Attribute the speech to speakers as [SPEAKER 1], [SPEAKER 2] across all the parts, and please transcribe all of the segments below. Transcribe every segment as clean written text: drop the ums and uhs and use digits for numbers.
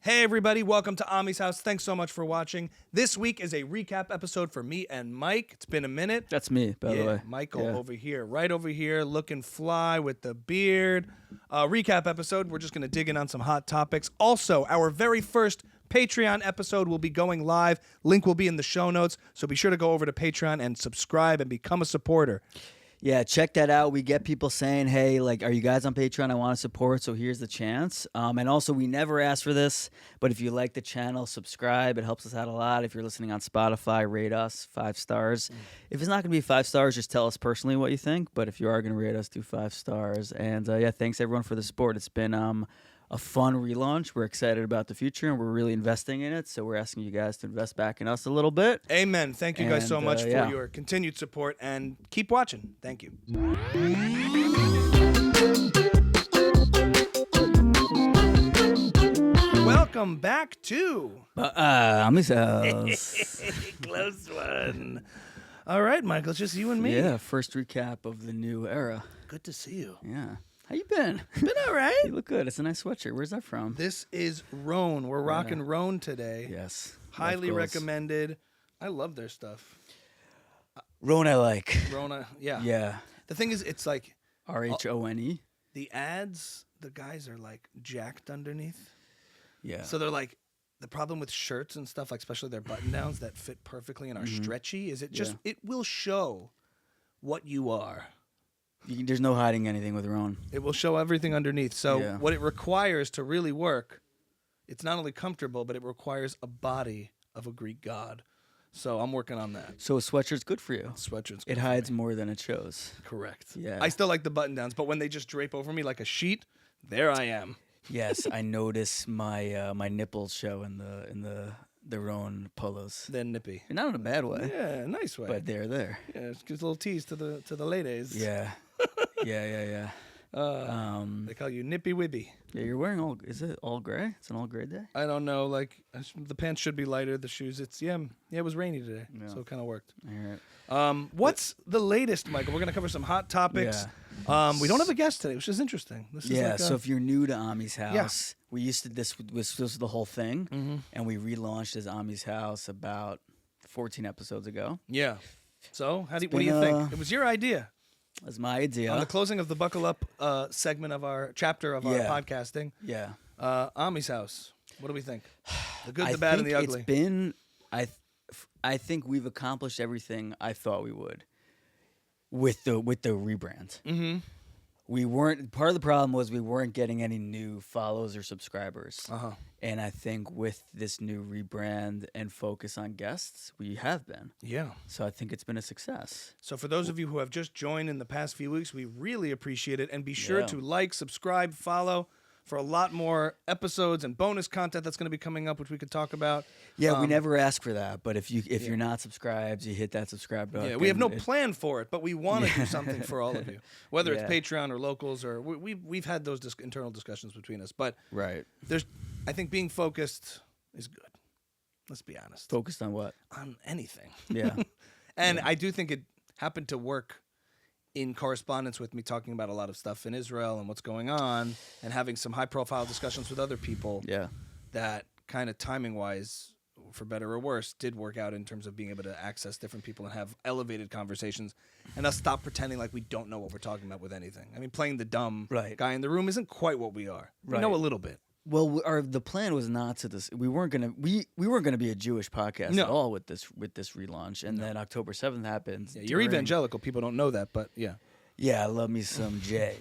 [SPEAKER 1] Hey everybody, welcome to Ami's House. Thanks so much for watching. This week is a recap episode for me and Mike. It's been a minute.
[SPEAKER 2] That's me, by the way.
[SPEAKER 1] Michael over here, right over here, looking fly with the beard. Recap episode, we're just going to dig in on some hot topics. Also, our very first Patreon episode will be going live. Link will be in the show notes, so be sure to go over to Patreon and subscribe and become a supporter.
[SPEAKER 2] Yeah, check that out. We get people saying, hey, like, are you guys on Patreon? I want to support, so here's the chance. And also, we never ask for this, but if you like the channel, subscribe. It helps us out a lot. If you're listening on Spotify, rate us 5 stars. If it's not going to be 5 stars, just tell us personally what you think. But if you are going to rate us, do 5 stars. And, yeah, thanks, everyone, for the support. It's been a fun relaunch. We're excited about the future, and we're really investing in it. So we're asking you guys to invest back in us a little bit.
[SPEAKER 1] Amen. Thank you guys so much for your continued support, and keep watching. Thank you. Welcome back to
[SPEAKER 2] Ami's House.
[SPEAKER 1] Close one. All right, Michael, it's just you and me.
[SPEAKER 2] Yeah, first recap of the new era.
[SPEAKER 1] Good to see you.
[SPEAKER 2] Yeah. How you been?
[SPEAKER 1] Been all right.
[SPEAKER 2] You look good. It's a nice sweatshirt. Where's that from?
[SPEAKER 1] This is Rhone. We're rocking Rhone today.
[SPEAKER 2] Yes.
[SPEAKER 1] Highly recommended. I love their stuff.
[SPEAKER 2] Rhone I like.
[SPEAKER 1] Rhone, yeah.
[SPEAKER 2] Yeah.
[SPEAKER 1] The thing is, it's like
[SPEAKER 2] RHONE.
[SPEAKER 1] The ads, the guys are like jacked underneath.
[SPEAKER 2] Yeah.
[SPEAKER 1] So they're like, the problem with shirts and stuff, like especially their button downs that fit perfectly and are stretchy, is it just, it will show what you are.
[SPEAKER 2] There's no hiding anything with Rhone.
[SPEAKER 1] It will show everything underneath. So what it requires to really work, it's not only comfortable, but it requires a body of a Greek god. So I'm working on that.
[SPEAKER 2] So a sweatshirt's good for you.
[SPEAKER 1] Sweatshirt's good
[SPEAKER 2] It hides more than it shows.
[SPEAKER 1] Correct.
[SPEAKER 2] Yeah.
[SPEAKER 1] I still like the button downs, but when they just drape over me like a sheet, there I am.
[SPEAKER 2] Yes, I notice my my nipples show in the Rhone polos.
[SPEAKER 1] Then nippy.
[SPEAKER 2] Not in a bad way.
[SPEAKER 1] Yeah, nice way.
[SPEAKER 2] But they're there.
[SPEAKER 1] Yeah, it gives a little tease to the ladies.
[SPEAKER 2] Yeah. Yeah.
[SPEAKER 1] They call you Nippy Wibby.
[SPEAKER 2] Yeah, you're wearing is it all gray? It's an all gray day?
[SPEAKER 1] I don't know. Like, the pants should be lighter. The shoes, it was rainy today.
[SPEAKER 2] Yeah.
[SPEAKER 1] So it kind of worked.
[SPEAKER 2] All right.
[SPEAKER 1] What's the latest, Michael? We're going to cover some hot topics.
[SPEAKER 2] Yeah.
[SPEAKER 1] We don't have a guest today, which is interesting. This is
[SPEAKER 2] so if you're new to Ami's House, we used to, this was the whole thing, and we relaunched as Ami's House about 14 episodes ago.
[SPEAKER 1] Yeah. So, what do you think? It was your idea.
[SPEAKER 2] That's my idea.
[SPEAKER 1] On the closing of the Buckle Up segment of our chapter of our podcasting.
[SPEAKER 2] Yeah.
[SPEAKER 1] Ami's House. What do we think? The good, the bad, and the ugly.
[SPEAKER 2] It's been, I think we've accomplished everything I thought we would with the rebrand.
[SPEAKER 1] Mm-hmm.
[SPEAKER 2] We weren't, part of the problem was we weren't getting any new follows or subscribers.
[SPEAKER 1] Uh-huh.
[SPEAKER 2] And I think with this new rebrand and focus on guests, we have been.
[SPEAKER 1] Yeah.
[SPEAKER 2] So I think it's been a success.
[SPEAKER 1] So for those of you who have just joined in the past few weeks, we really appreciate it. And be sure to like, subscribe, follow for a lot more episodes and bonus content that's going to be coming up, which we could talk about.
[SPEAKER 2] Yeah, we never ask for that. But if you're not subscribed, you hit that subscribe button.
[SPEAKER 1] Yeah, we have no plan for it, but we want to do something for all of you. Whether it's Patreon or locals, or we've had those internal discussions between us. But I think being focused is good. Let's be honest.
[SPEAKER 2] Focused on what?
[SPEAKER 1] On anything.
[SPEAKER 2] Yeah.
[SPEAKER 1] And I do think it happened to work in correspondence with me talking about a lot of stuff in Israel and what's going on, and having some high-profile discussions with other people.
[SPEAKER 2] Yeah.
[SPEAKER 1] That kind of timing-wise, for better or worse, did work out in terms of being able to access different people and have elevated conversations, and us stop pretending like we don't know what we're talking about with anything. I mean, playing the dumb guy in the room isn't quite what we are. We know a little bit.
[SPEAKER 2] Well, the plan was not to this. We weren't gonna be a Jewish podcast at all with this relaunch. And then October 7th happened.
[SPEAKER 1] Yeah, you're evangelical. People don't know that, but yeah.
[SPEAKER 2] Yeah, I love me some J,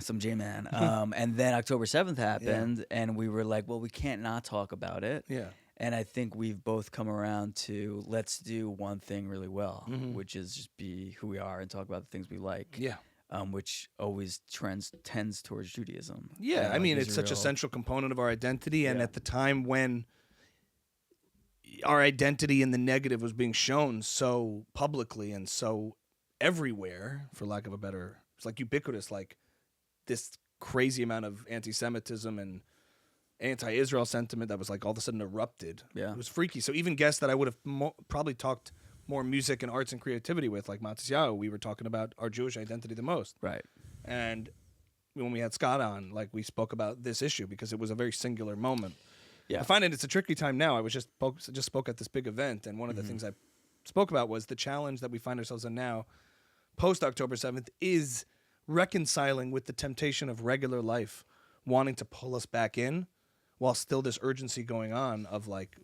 [SPEAKER 2] some J-man. And then October 7th happened, and we were like, well, we can't not talk about it.
[SPEAKER 1] Yeah.
[SPEAKER 2] And I think we've both come around to let's do one thing really well, which is just be who we are and talk about the things we like.
[SPEAKER 1] Yeah.
[SPEAKER 2] Which always tends towards Judaism.
[SPEAKER 1] Yeah, I mean, it's such a central component of our identity, and at the time when our identity in the negative was being shown so publicly and so everywhere, for lack of a better, it's like ubiquitous, like this crazy amount of anti-Semitism and anti-Israel sentiment that was like all of a sudden erupted.
[SPEAKER 2] Yeah.
[SPEAKER 1] It was freaky. So even guests that I would have probably talked more music and arts and creativity with, like Matisyahu, we were talking about our Jewish identity the most.
[SPEAKER 2] Right.
[SPEAKER 1] And when we had Scott on, like, we spoke about this issue because it was a very singular moment. I find it's a tricky time now. I was just spoke at this big event, and one of the things I spoke about was the challenge that we find ourselves in now, post October 7th, is reconciling with the temptation of regular life, wanting to pull us back in, while still this urgency going on of like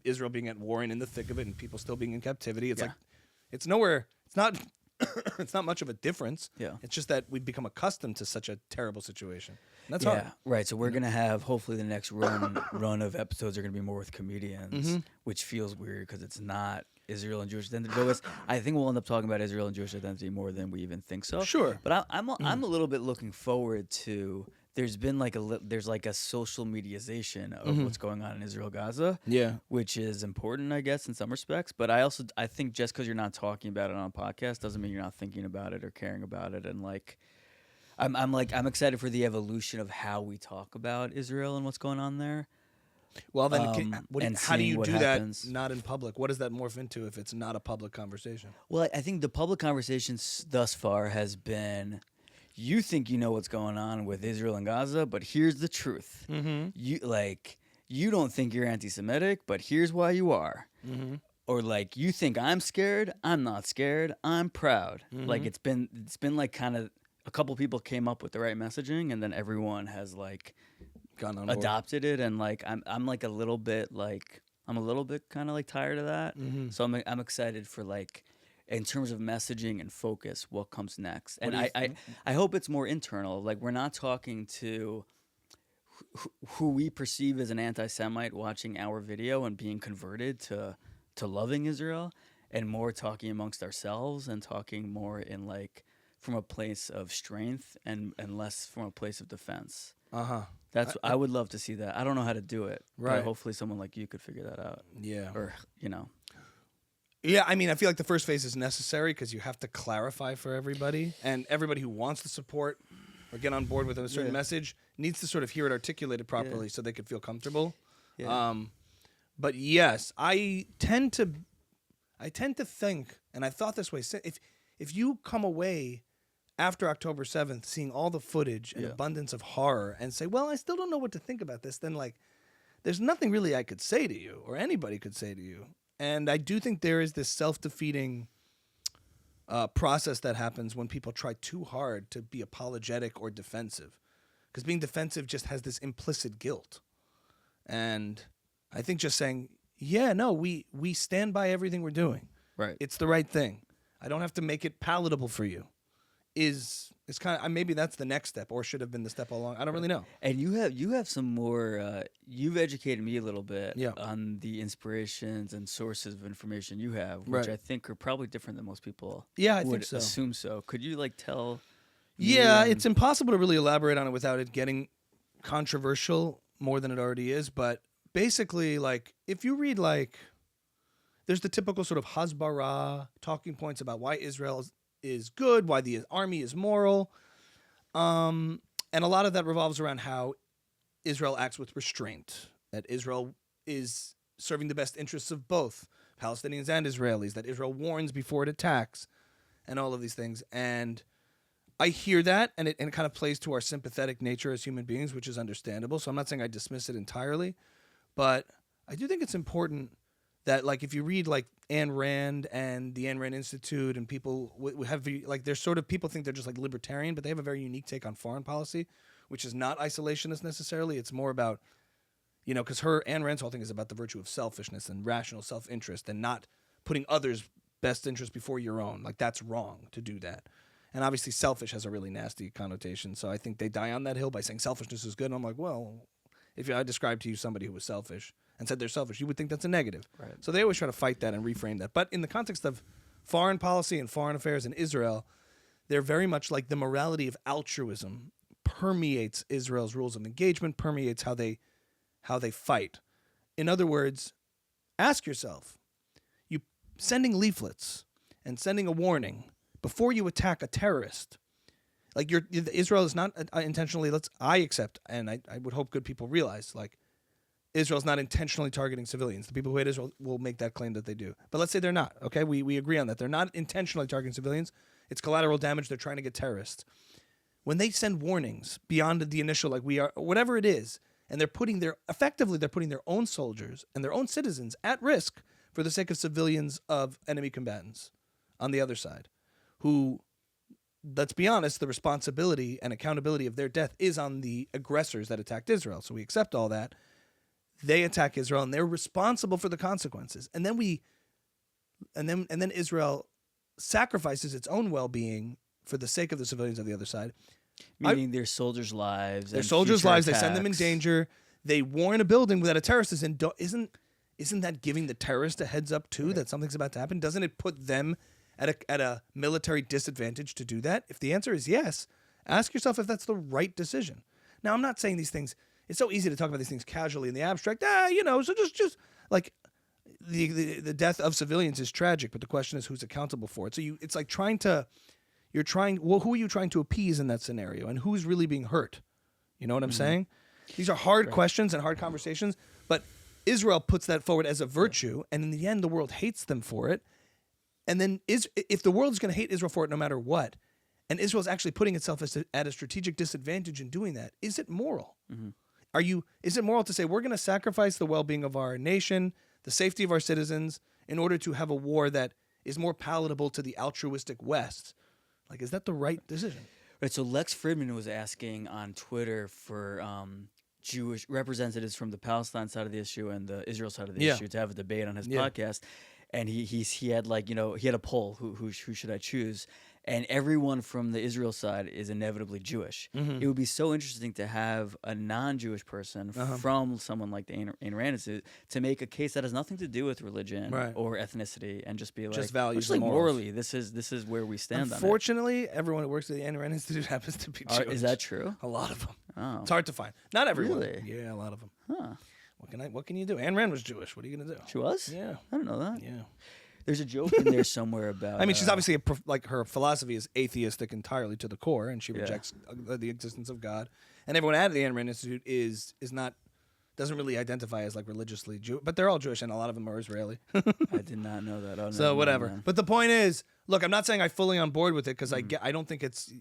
[SPEAKER 1] Israel being at war and in the thick of it, and people still being in captivity. It's like it's nowhere. It's not. It's not much of a difference.
[SPEAKER 2] Yeah.
[SPEAKER 1] It's just that we've become accustomed to such a terrible situation. And that's hard.
[SPEAKER 2] Right. So we're gonna have hopefully the next run of episodes are gonna be more with comedians, which feels weird because it's not Israel and Jewish identity. But I think we'll end up talking about Israel and Jewish identity more than we even think so.
[SPEAKER 1] Sure.
[SPEAKER 2] But I'm a little bit looking forward to. There's been there's a social mediazation of what's going on in Israel, Gaza.
[SPEAKER 1] Yeah.
[SPEAKER 2] Which is important, I guess, in some respects. But I think just because you're not talking about it on a podcast doesn't mean you're not thinking about it or caring about it. And I'm excited for the evolution of how we talk about Israel and what's going on there.
[SPEAKER 1] Well, then, how do you do
[SPEAKER 2] happens.
[SPEAKER 1] that not in public? What does that morph into if it's not a public conversation?
[SPEAKER 2] Well, I think the public conversation thus far has been, you think you know what's going on with Israel and Gaza, but here's the truth. You don't think you're anti-Semitic, but here's why you are. Or you think I'm scared, I'm not scared, I'm proud. It's been like kind of a couple people came up with the right messaging, and then everyone has
[SPEAKER 1] gone on board.
[SPEAKER 2] Adopted it, and I'm a little bit kind of tired of that. So I'm excited for in terms of messaging and focus, what comes next. And I hope it's more internal. We're not talking to who we perceive as an anti-Semite watching our video and being converted to loving Israel, and more talking amongst ourselves and talking more in from a place of strength and less from a place of defense. I would love to see that. I don't know how to do it.
[SPEAKER 1] Right.
[SPEAKER 2] But hopefully someone like you could figure that out.
[SPEAKER 1] Yeah.
[SPEAKER 2] Or,
[SPEAKER 1] Yeah, I mean, I feel like the first phase is necessary because you have to clarify for everybody, and everybody who wants to support or get on board with a certain message needs to sort of hear it articulated properly so they could feel comfortable. Yeah. But yes, I tend to think, and I thought this way, if you come away after October 7th seeing all the footage and abundance of horror and say, well, I still don't know what to think about this, then there's nothing really I could say to you or anybody could say to you. And I do think there is this self-defeating process that happens when people try too hard to be apologetic or defensive. Because being defensive just has this implicit guilt. And I think just saying, we stand by everything we're doing.
[SPEAKER 2] Right.
[SPEAKER 1] It's the right thing. I don't have to make it palatable for you. Is kind of, maybe that's the next step, or should have been the step all along. I don't really know.
[SPEAKER 2] And you have some more. You've educated me a little bit on the inspirations and sources of information you have, which I think are probably different than most people.
[SPEAKER 1] Yeah, I
[SPEAKER 2] would
[SPEAKER 1] think so.
[SPEAKER 2] Assume so. Could you tell?
[SPEAKER 1] Yeah, it's impossible to really elaborate on it without it getting controversial more than it already is. But basically, if you read there's the typical sort of Hasbara talking points about why Israel is good, why the army is moral. And a lot of that revolves around how Israel acts with restraint, that Israel is serving the best interests of both Palestinians and Israelis, that Israel warns before it attacks, and all of these things. And I hear that, and it kind of plays to our sympathetic nature as human beings, which is understandable. So I'm not saying I dismiss it entirely, but I do think it's important that if you read Ayn Rand and the Ayn Rand Institute, and people have they're sort of, people think they're just libertarian, but they have a very unique take on foreign policy, which is not isolationist necessarily. It's more about, because Ayn Rand's whole thing is about the virtue of selfishness and rational self-interest, and not putting others' best interest before your own. That's wrong to do that. And obviously selfish has a really nasty connotation. So I think they die on that hill by saying selfishness is good. And I'm like, well, if I described to you somebody who was selfish and said they're selfish, you would think that's a negative.
[SPEAKER 2] Right.
[SPEAKER 1] So they always try to fight that and reframe that. But in the context of foreign policy and foreign affairs in Israel, they're very much the morality of altruism permeates Israel's rules of engagement, permeates how they fight. In other words, ask yourself, you sending leaflets and sending a warning before you attack a terrorist, Israel is not intentionally, I accept, and I would hope good people realize, Israel's not intentionally targeting civilians. The people who hate Israel will make that claim that they do. But let's say they're not, okay? We agree on that. They're not intentionally targeting civilians. It's collateral damage. They're trying to get terrorists. When they send warnings beyond the initial, we are, whatever it is, and they're putting their own soldiers and their own citizens at risk for the sake of civilians of enemy combatants on the other side, who, let's be honest, the responsibility and accountability of their death is on the aggressors that attacked Israel. So we accept all that. They attack Israel, and they're responsible for the consequences. And then then Israel sacrifices its own well-being for the sake of the civilians of the other side.
[SPEAKER 2] Meaning their soldiers' lives.
[SPEAKER 1] Their soldiers' lives. They send them in danger. They warn a building that a terrorist is in. Isn't that giving the terrorist a heads up too that something's about to happen? Doesn't it put them at a military disadvantage to do that? If the answer is yes, ask yourself if that's the right decision. Now, I'm not saying these things. It's so easy to talk about these things casually in the abstract. So just like the death of civilians is tragic, but the question is who's accountable for it. So it's like who are you trying to appease in that scenario, and who's really being hurt? You know what I'm saying? These are hard questions and hard conversations, but Israel puts that forward as a virtue, and in the end, the world hates them for it. And then if the world is going to hate Israel for it no matter what, and Israel is actually putting itself at a strategic disadvantage in doing that, is it moral? Mm-hmm. Is it moral to say we're going to sacrifice the well-being of our nation, the safety of our citizens, in order to have a war that is more palatable to the altruistic West? Like, is that the right decision?
[SPEAKER 2] Right. So Lex Fridman was asking on Twitter for Jewish representatives from the Palestine side of the issue and the Israel side of the issue to have a debate on his podcast. And he had he had a poll, who should I choose? And everyone from the Israel side is inevitably Jewish. Mm-hmm. It would be so interesting to have a non-Jewish person from someone like the Ayn Rand to make a case that has nothing to do with religion or ethnicity, and just be like,
[SPEAKER 1] just values,
[SPEAKER 2] just like morally, this is where we stand.
[SPEAKER 1] Unfortunately, everyone who works at the Ayn Rand Institute happens to be Jewish.
[SPEAKER 2] Is that true?
[SPEAKER 1] A lot of them.
[SPEAKER 2] Oh.
[SPEAKER 1] It's hard to find. Not everyone.
[SPEAKER 2] Really?
[SPEAKER 1] Yeah, a lot of them.
[SPEAKER 2] Huh.
[SPEAKER 1] What can you do? Ayn Rand was Jewish. What are you gonna do?
[SPEAKER 2] She was?
[SPEAKER 1] Yeah.
[SPEAKER 2] I don't know that.
[SPEAKER 1] Yeah.
[SPEAKER 2] There's a joke in there somewhere about.
[SPEAKER 1] I mean, she's obviously her philosophy is atheistic entirely to the core, and she rejects the existence of God. And everyone at the Ayn Rand Institute doesn't really identify as like religiously Jewish, but they're all Jewish, and a lot of them are Israeli.
[SPEAKER 2] I did not know that. Oh,
[SPEAKER 1] so whatever. But the point is, look, I'm not saying I'm fully on board with it because I don't think it's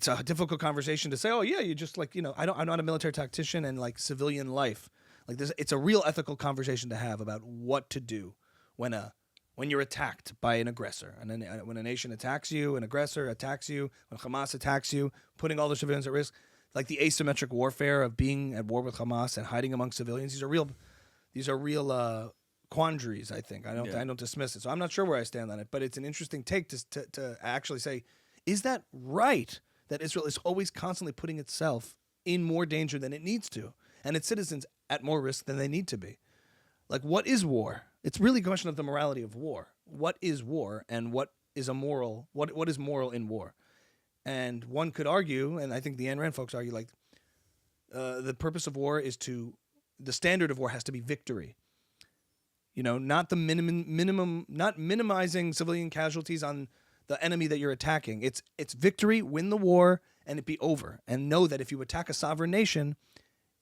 [SPEAKER 1] a difficult conversation to say. Oh yeah, you just I'm not a military tactician, and like civilian life, like this, it's a real ethical conversation to have about what to do when you're attacked by an aggressor, and then when a nation attacks you, an aggressor attacks you, when Hamas attacks you, putting all the civilians at risk, like the asymmetric warfare of being at war with Hamas and hiding among civilians. These are real quandaries. I think I don't dismiss it. So I'm not sure where I stand on it, but it's an interesting take to actually say, is that right that Israel is always constantly putting itself in more danger than it needs to, and its citizens at more risk than they need to be? Like, what is war? It's really a question of the morality of war. What is war, and what is moral in war? And one could argue, and I think the Ayn Rand folks argue, like the purpose of war the standard of war has to be victory. Not the minimum, not minimizing civilian casualties on the enemy that you're attacking. It's victory, win the war, and it be over. And know that if you attack a sovereign nation,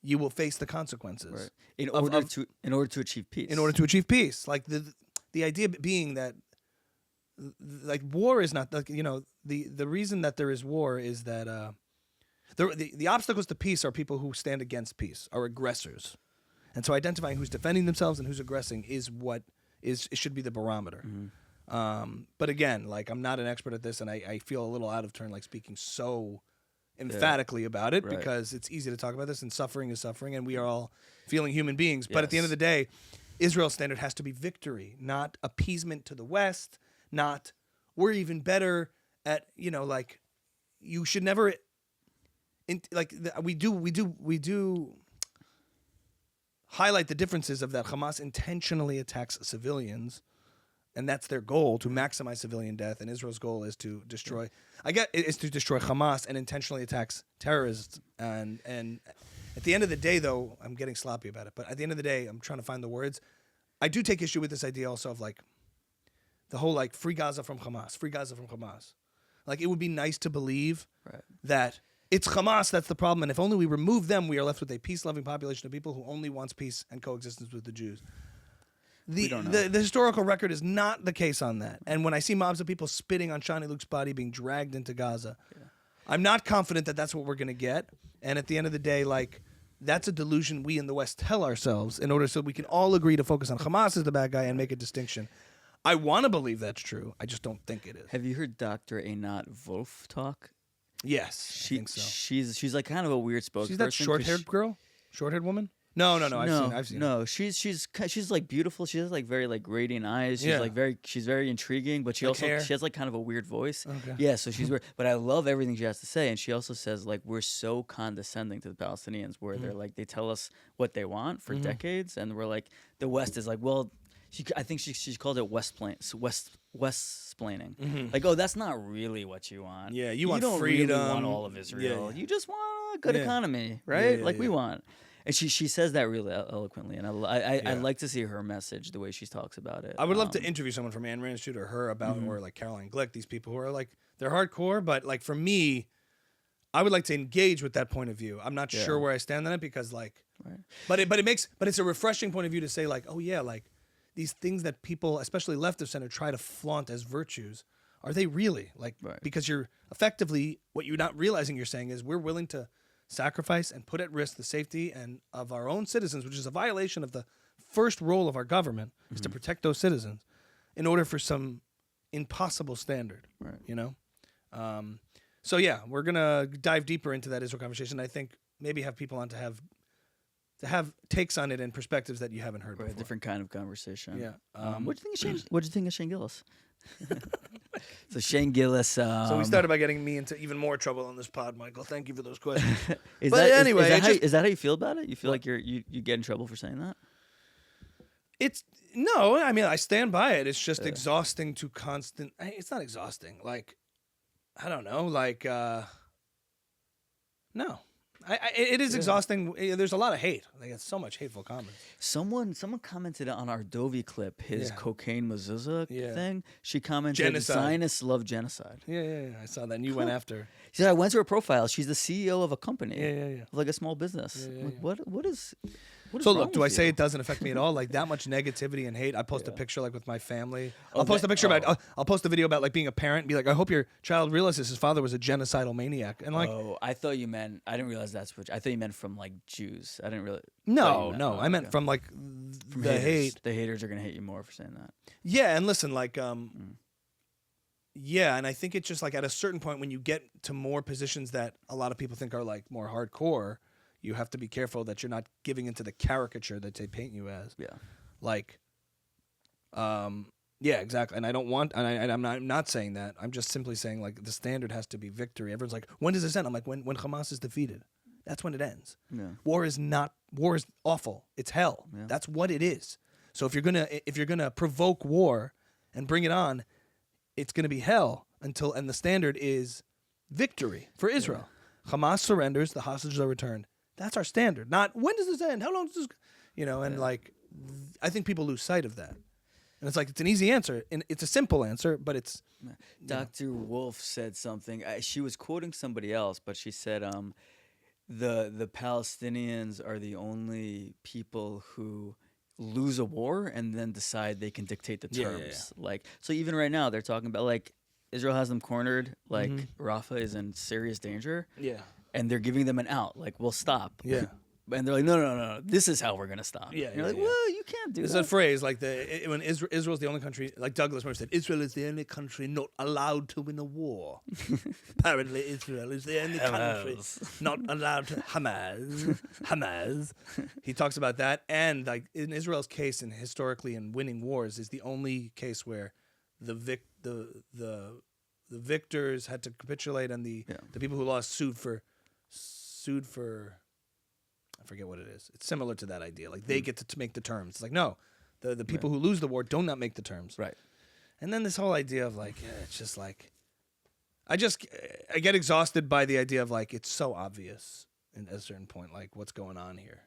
[SPEAKER 1] you will face the consequences. Right.
[SPEAKER 2] In order to achieve peace.
[SPEAKER 1] In order to achieve peace. Like the idea being that like war is not the reason that there is war is that the obstacles to peace are people who stand against peace, are aggressors. And so identifying who's defending themselves and who's aggressing is it should be the barometer. Mm-hmm. But again, like, I'm not an expert at this, and I feel a little out of turn, like, speaking so emphatically about it, because it's easy to talk about this, and suffering is suffering, and we are all feeling human beings. But at the end of the day, Israel's standard has to be victory, not appeasement to the West, not we're even better at, you should never, we do highlight the differences of that Hamas intentionally attacks civilians, and that's their goal, to maximize civilian death. And Israel's goal is to destroy Hamas, and intentionally attacks terrorists. And at the end of the day, though, I'm getting sloppy about it, but at the end of the day, I'm trying to find the words. I do take issue with this idea also of like the whole like free Gaza from Hamas. Like, it would be nice to believe that it's Hamas that's the problem, and if only we remove them, we are left with a peace-loving population of people who only wants peace and coexistence with the Jews. The historical record is not the case on that. And when I see mobs of people spitting on Shani Luke's body being dragged into Gaza, I'm not confident that that's what we're going to get. And at the end of the day, like, that's a delusion we in the West tell ourselves in order so we can all agree to focus on Hamas as the bad guy and make a distinction. I want to believe that's true. I just don't think it is.
[SPEAKER 2] Have you heard Dr. Einat Wolf talk?
[SPEAKER 1] Yes, I think so.
[SPEAKER 2] She's like kind of a weird spokesperson.
[SPEAKER 1] She's that short-haired girl? Short-haired woman? No. I've seen her.
[SPEAKER 2] She's like beautiful. She has like very like radiant eyes. She's very intriguing, but she has like kind of a weird voice.
[SPEAKER 1] Okay.
[SPEAKER 2] Yeah, so she's weird. But I love everything she has to say, and she also says like we're so condescending to the Palestinians, where they're like they tell us what they want for decades, and we're like the West is like, well, I think she called it West-splaining. Like, oh, that's not really what you want.
[SPEAKER 1] Yeah, you want
[SPEAKER 2] don't
[SPEAKER 1] freedom.
[SPEAKER 2] Really want all of Israel.
[SPEAKER 1] Yeah.
[SPEAKER 2] You just want a good economy, right? We want. And she says that really eloquently, and I like to see her message, the way she talks about it.
[SPEAKER 1] I would love to interview someone from Ayn Rand's Shoot or her about, or like Caroline Glick, these people who are like, they're hardcore, but like for me, I would like to engage with that point of view. I'm not sure where I stand on it because like, but it's a refreshing point of view to say like, oh yeah, like these things that people, especially left of center, try to flaunt as virtues, are they really like, because you're effectively, what you're not realizing you're saying is we're willing to sacrifice and put at risk the safety and of our own citizens, which is a violation of the first role of our government, is to protect those citizens in order for some impossible standard, you know? So yeah, we're going to dive deeper into that Israel conversation. I think maybe have people on to have takes on it and perspectives that you haven't heard before.
[SPEAKER 2] A different kind of conversation.
[SPEAKER 1] Yeah.
[SPEAKER 2] What do you think of Shane Gillis? So Shane Gillis.
[SPEAKER 1] So we started by getting me into even more trouble on this pod, Michael. Thank you for those questions.
[SPEAKER 2] Is that how you feel about it? You feel like you get in trouble for saying that?
[SPEAKER 1] No. I mean, I stand by it. It's just exhausting to constant. It's not exhausting. Like, I don't know. Like, no. It is exhausting. There's a lot of hate. Like, it's so much hateful comments.
[SPEAKER 2] Someone commented on our Dovey clip, his cocaine mezuzah thing. She commented,
[SPEAKER 1] genocide.
[SPEAKER 2] Zionists love genocide.
[SPEAKER 1] Yeah. I saw that. And you went after.
[SPEAKER 2] She said, I went to her profile. She's the CEO of a company.
[SPEAKER 1] Yeah.
[SPEAKER 2] Like a small business. Like, what is
[SPEAKER 1] So look, do I say it doesn't affect me at all? Like that much negativity and hate. I post a picture like with my family. I'll post a picture about. I'll post a video about like being a parent and be like, I hope your child realizes his father was a genocidal maniac. And like,
[SPEAKER 2] I thought you meant. I didn't realize that's what. I thought you meant from like Jews. I didn't really.
[SPEAKER 1] No. I meant from like
[SPEAKER 2] from
[SPEAKER 1] the
[SPEAKER 2] haters.
[SPEAKER 1] hate.
[SPEAKER 2] The haters are gonna hate you more for saying that.
[SPEAKER 1] Yeah, and listen, like, yeah, and I think it's just like at a certain point when you get to more positions that a lot of people think are like more hardcore. You have to be careful that you're not giving into the caricature that they paint you as. Yeah. Like, yeah, exactly. And I don't want, and I'm not saying that. I'm just simply saying like the standard has to be victory. Everyone's like, when does this end? I'm like, when Hamas is defeated, that's when it ends. Yeah. War is awful. It's hell. Yeah. That's what it is. So if you're gonna provoke war and bring it on, it's gonna be hell and the standard is victory for Israel. Yeah. Hamas surrenders, the hostages are returned. That's our standard. Not when does this end? How long does this, and like, I think people lose sight of that. And it's like, it's an easy answer and it's a simple answer, but it's.
[SPEAKER 2] Dr. Wolf said something. She was quoting somebody else, but she said, the Palestinians are the only people who lose a war and then decide they can dictate the terms. Yeah. Like, so even right now they're talking about like, Israel has them cornered. Like Rafah is in serious danger. Yeah. And they're giving them an out, like, we'll stop. Yeah. And they're like, no, this is how we're going to stop. Yeah. And you're like, well, you can't do that.
[SPEAKER 1] There's a phrase, like, when Israel's the only country, like Douglas Murray said, Israel is the only country not allowed to win a war. Apparently, Israel is the only country not allowed to, Hamas. He talks about that. And, like, in Israel's case, and historically in winning wars, is the only case where the victors had to capitulate and the people who lost sued for I forget what it is. It's similar to that idea. Like they get to make the terms. It's like no, the people who lose the war do not make the terms. Right. And then this whole idea of like it's just like I get exhausted by the idea of like it's so obvious at a certain point like what's going on here.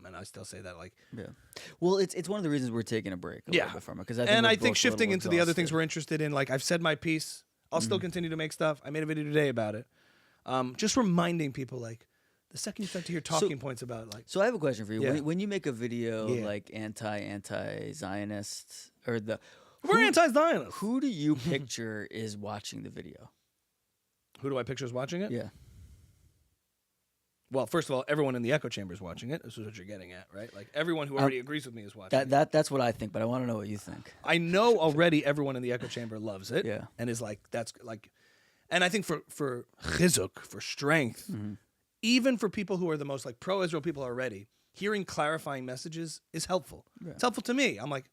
[SPEAKER 1] And I still say that like
[SPEAKER 2] well it's one of the reasons we're taking a break a little bit from it because I think
[SPEAKER 1] shifting into the other things we're interested in, like I've said my piece. I'll still continue to make stuff. I made a video today about it. Just reminding people, like, the second you start to hear talking points about, like...
[SPEAKER 2] So I have a question for you. Yeah. When you make a video, like, anti-Zionist, or the...
[SPEAKER 1] We're anti-Zionist.
[SPEAKER 2] Who do you picture is watching the video?
[SPEAKER 1] Who do I picture is watching it?
[SPEAKER 2] Yeah.
[SPEAKER 1] well, first of all, everyone in the echo chamber is watching it. This is what you're getting at, right? Like everyone who already agrees with me is watching it.
[SPEAKER 2] That's what I think, but I want to know what you think.
[SPEAKER 1] I know already everyone in the echo chamber loves it.
[SPEAKER 2] Yeah.
[SPEAKER 1] And is like, that's like, and I think for chizuk, for strength, even for people who are the most like pro-Israel people already, hearing clarifying messages is helpful. Yeah. It's helpful to me. I'm like,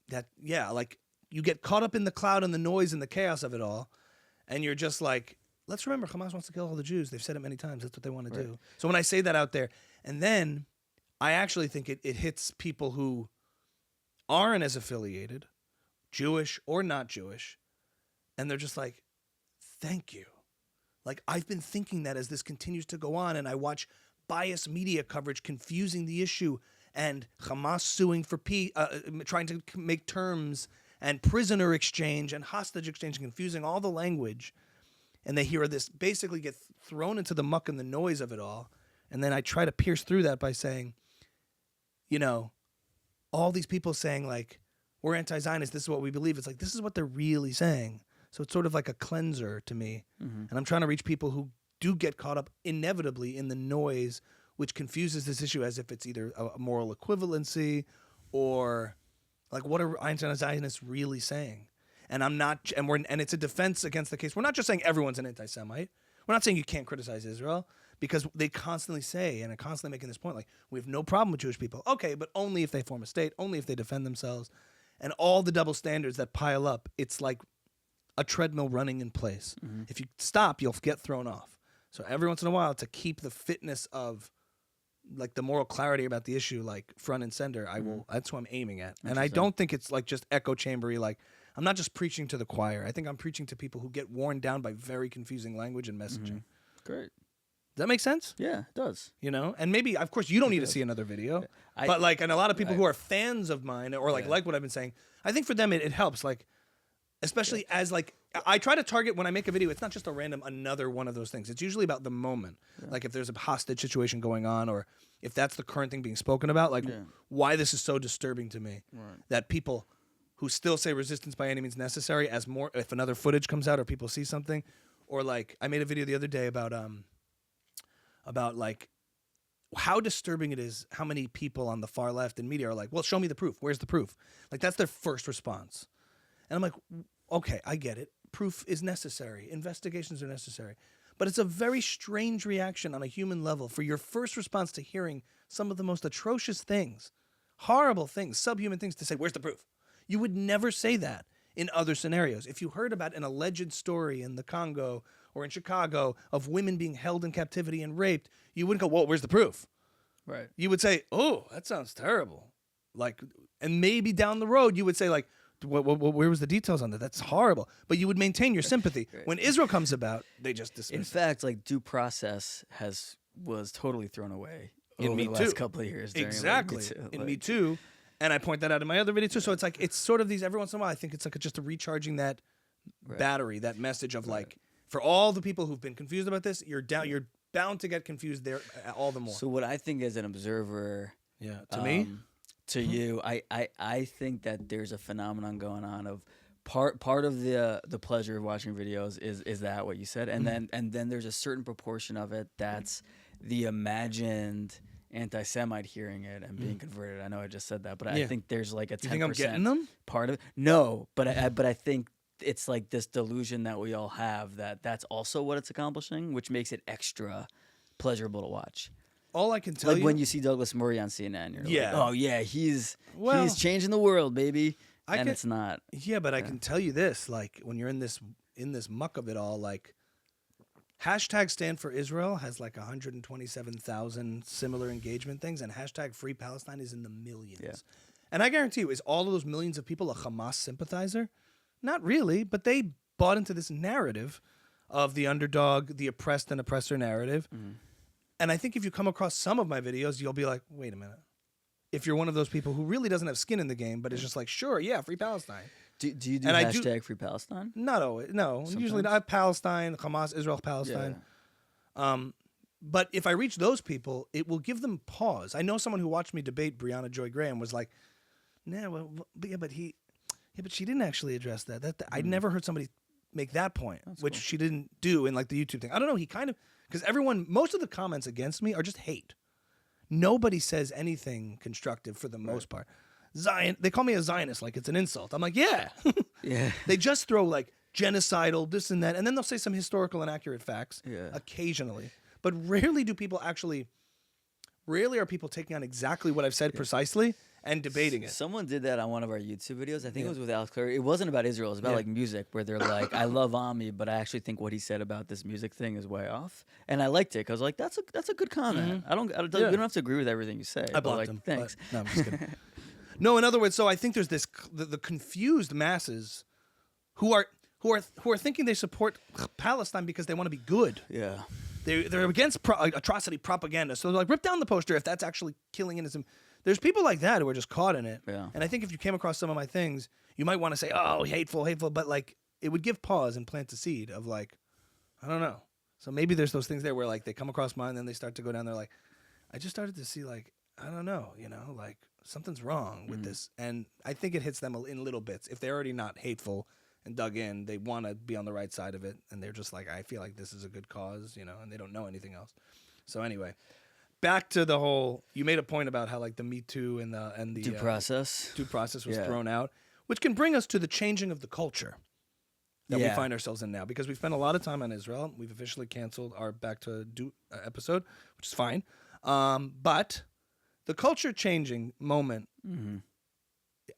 [SPEAKER 1] like you get caught up in the cloud and the noise and the chaos of it all, and you're just like, let's remember, Hamas wants to kill all the Jews. They've said it many times. That's what they want to do. So when I say that out there, and then I actually think it hits people who aren't as affiliated, Jewish or not Jewish, and they're just like, thank you. Like, I've been thinking that as this continues to go on, and I watch biased media coverage confusing the issue, and Hamas suing for peace, trying to make terms, and prisoner exchange, and hostage exchange, confusing all the language. And they hear this basically get thrown into the muck and the noise of it all. And then I try to pierce through that by saying, you know, all these people saying, like, we're anti-Zionist, this is what we believe. It's like, this is what they're really saying. So it's sort of like a cleanser to me. And I'm trying to reach people who do get caught up inevitably in the noise, which confuses this issue as if it's either a moral equivalency or, like, what are anti-Zionists really saying? And I'm not, and it's a defense against the case. We're not just saying everyone's an anti-Semite. We're not saying you can't criticize Israel, because they constantly say and are constantly making this point, like, we have no problem with Jewish people. Okay, but only if they form a state, only if they defend themselves, and all the double standards that pile up. It's like a treadmill running in place. If you stop, you'll get thrown off. So every once in a while, to keep the fitness of, like, the moral clarity about the issue, like, front and center, that's what I'm aiming at. And I don't think it's like just echo chambery, like, I'm not just preaching to the choir. I think I'm preaching to people who get worn down by very confusing language and messaging.
[SPEAKER 2] Great.
[SPEAKER 1] Does that make sense?
[SPEAKER 2] Yeah, it does.
[SPEAKER 1] You know? And maybe, of course, you don't need to see another video. But, like, and a lot of people who are fans of mine or, like what I've been saying, I think for them it helps. Like, especially as, like, I try to target when I make a video, it's not just a random another one of those things. It's usually about the moment. Like, if there's a hostage situation going on, or if that's the current thing being spoken about, like, why this is so disturbing to me. That people who still say resistance by any means necessary, as more, if another footage comes out or people see something, or, like, I made a video the other day about like how disturbing it is how many people on the far left in media are like, well, show me the proof. Where's the proof? Like, that's their first response. And I'm like, okay, I get it. Proof is necessary. Investigations are necessary. But it's a very strange reaction on a human level for your first response to hearing some of the most atrocious things, horrible things, subhuman things, to say, where's the proof? You would never say that in other scenarios. If you heard about an alleged story in the Congo or in Chicago of women being held in captivity and raped, you wouldn't go, well, where's the proof?
[SPEAKER 2] Right.
[SPEAKER 1] You would say, oh, that sounds terrible. Like, and maybe down the road you would say, like, where was the details on that? That's horrible. But you would maintain your sympathy. When Israel comes about, they just dismiss it.
[SPEAKER 2] In fact, like, due process was totally thrown away over the last couple of years.
[SPEAKER 1] Exactly. In Me Too. And I point that out in my other video too. So it's like, it's sort of these, every once in a while, I think it's like just a recharging that battery, that message of like, for all the people who've been confused about this, you're bound to get confused there all the more.
[SPEAKER 2] So what I think as an observer,
[SPEAKER 1] to me,
[SPEAKER 2] to you, I think that there's a phenomenon going on of part of the pleasure of watching videos is that what you said, and then there's a certain proportion of it that's the imagined anti-Semite hearing it and being converted. I know I just said that, but I think there's like a 10%
[SPEAKER 1] you think I'm getting them?
[SPEAKER 2] Part of it. No, but I think it's like this delusion that we all have that's also what it's accomplishing, which makes it extra pleasurable to watch.
[SPEAKER 1] All I can tell you,
[SPEAKER 2] like when you see Douglas Murray on CNN, you're like, oh yeah, he's changing the world, baby. It's not.
[SPEAKER 1] Yeah, but I can tell you this, like, when you're in this muck of it all, like, hashtag Stand for Israel has like 127,000 similar engagement things, and hashtag Free Palestine is in the millions. Yeah. And I guarantee you, is all of those millions of people a Hamas sympathizer? Not really, but they bought into this narrative of the underdog, the oppressed and oppressor narrative. And I think if you come across some of my videos, you'll be like, wait a minute. If you're one of those people who really doesn't have skin in the game, but is just like, sure, yeah, Free Palestine.
[SPEAKER 2] Do you do hashtag Free Palestine?
[SPEAKER 1] Not always. No. Sometimes. Usually not. Palestine, Hamas, Israel, Palestine. Yeah. But if I reach those people, it will give them pause. I know someone who watched me debate Breonna Joy Graham was like, nah, but she didn't actually address that. I'd never heard somebody make that point, which
[SPEAKER 2] cool.
[SPEAKER 1] she didn't do in like the YouTube thing. I don't know. He kind of, because most of the comments against me are just hate. Nobody says anything constructive for the most part. Zion, they call me a Zionist like it's an insult. I'm like, yeah.
[SPEAKER 2] Yeah.
[SPEAKER 1] They just throw like genocidal, this and that, and then they'll say some historical inaccurate facts occasionally. But rarely are people taking on exactly what I've said precisely and debating it.
[SPEAKER 2] Someone did that on one of our YouTube videos. I think it was with Alex Clary. It wasn't about Israel. It was about like music, where they're like, I love Ami, but I actually think what he said about this music thing is way off. And I liked it because I was like, that's a good comment. We don't have to agree with everything you say.
[SPEAKER 1] I blocked
[SPEAKER 2] like,
[SPEAKER 1] him.
[SPEAKER 2] Thanks.
[SPEAKER 1] No, I'm just kidding. No, in other words, so I think there's this the confused masses who are thinking they support Palestine because they want to be good.
[SPEAKER 2] Yeah.
[SPEAKER 1] They're against atrocity propaganda. So they're like, rip down the poster if that's actually killing innocent. There's people like that who are just caught in it.
[SPEAKER 2] Yeah.
[SPEAKER 1] And I think if you came across some of my things, you might want to say, oh, hateful, but like it would give pause and plant a seed of like, I don't know. So maybe there's those things there where like they come across mine, then they start to go down there like, I just started to see like, I don't know, like something's wrong with this. And I think it hits them in little bits. If they're already not hateful and dug in, they want to be on the right side of it. And they're just like, I feel like this is a good cause, and they don't know anything else. So anyway, back to the whole, you made a point about how like the Me Too and the
[SPEAKER 2] Due process
[SPEAKER 1] was thrown out, which can bring us to the changing of the culture that we find ourselves in now, because we spent a lot of time on Israel. We've officially canceled our Back to Do episode, which is fine. But the culture changing moment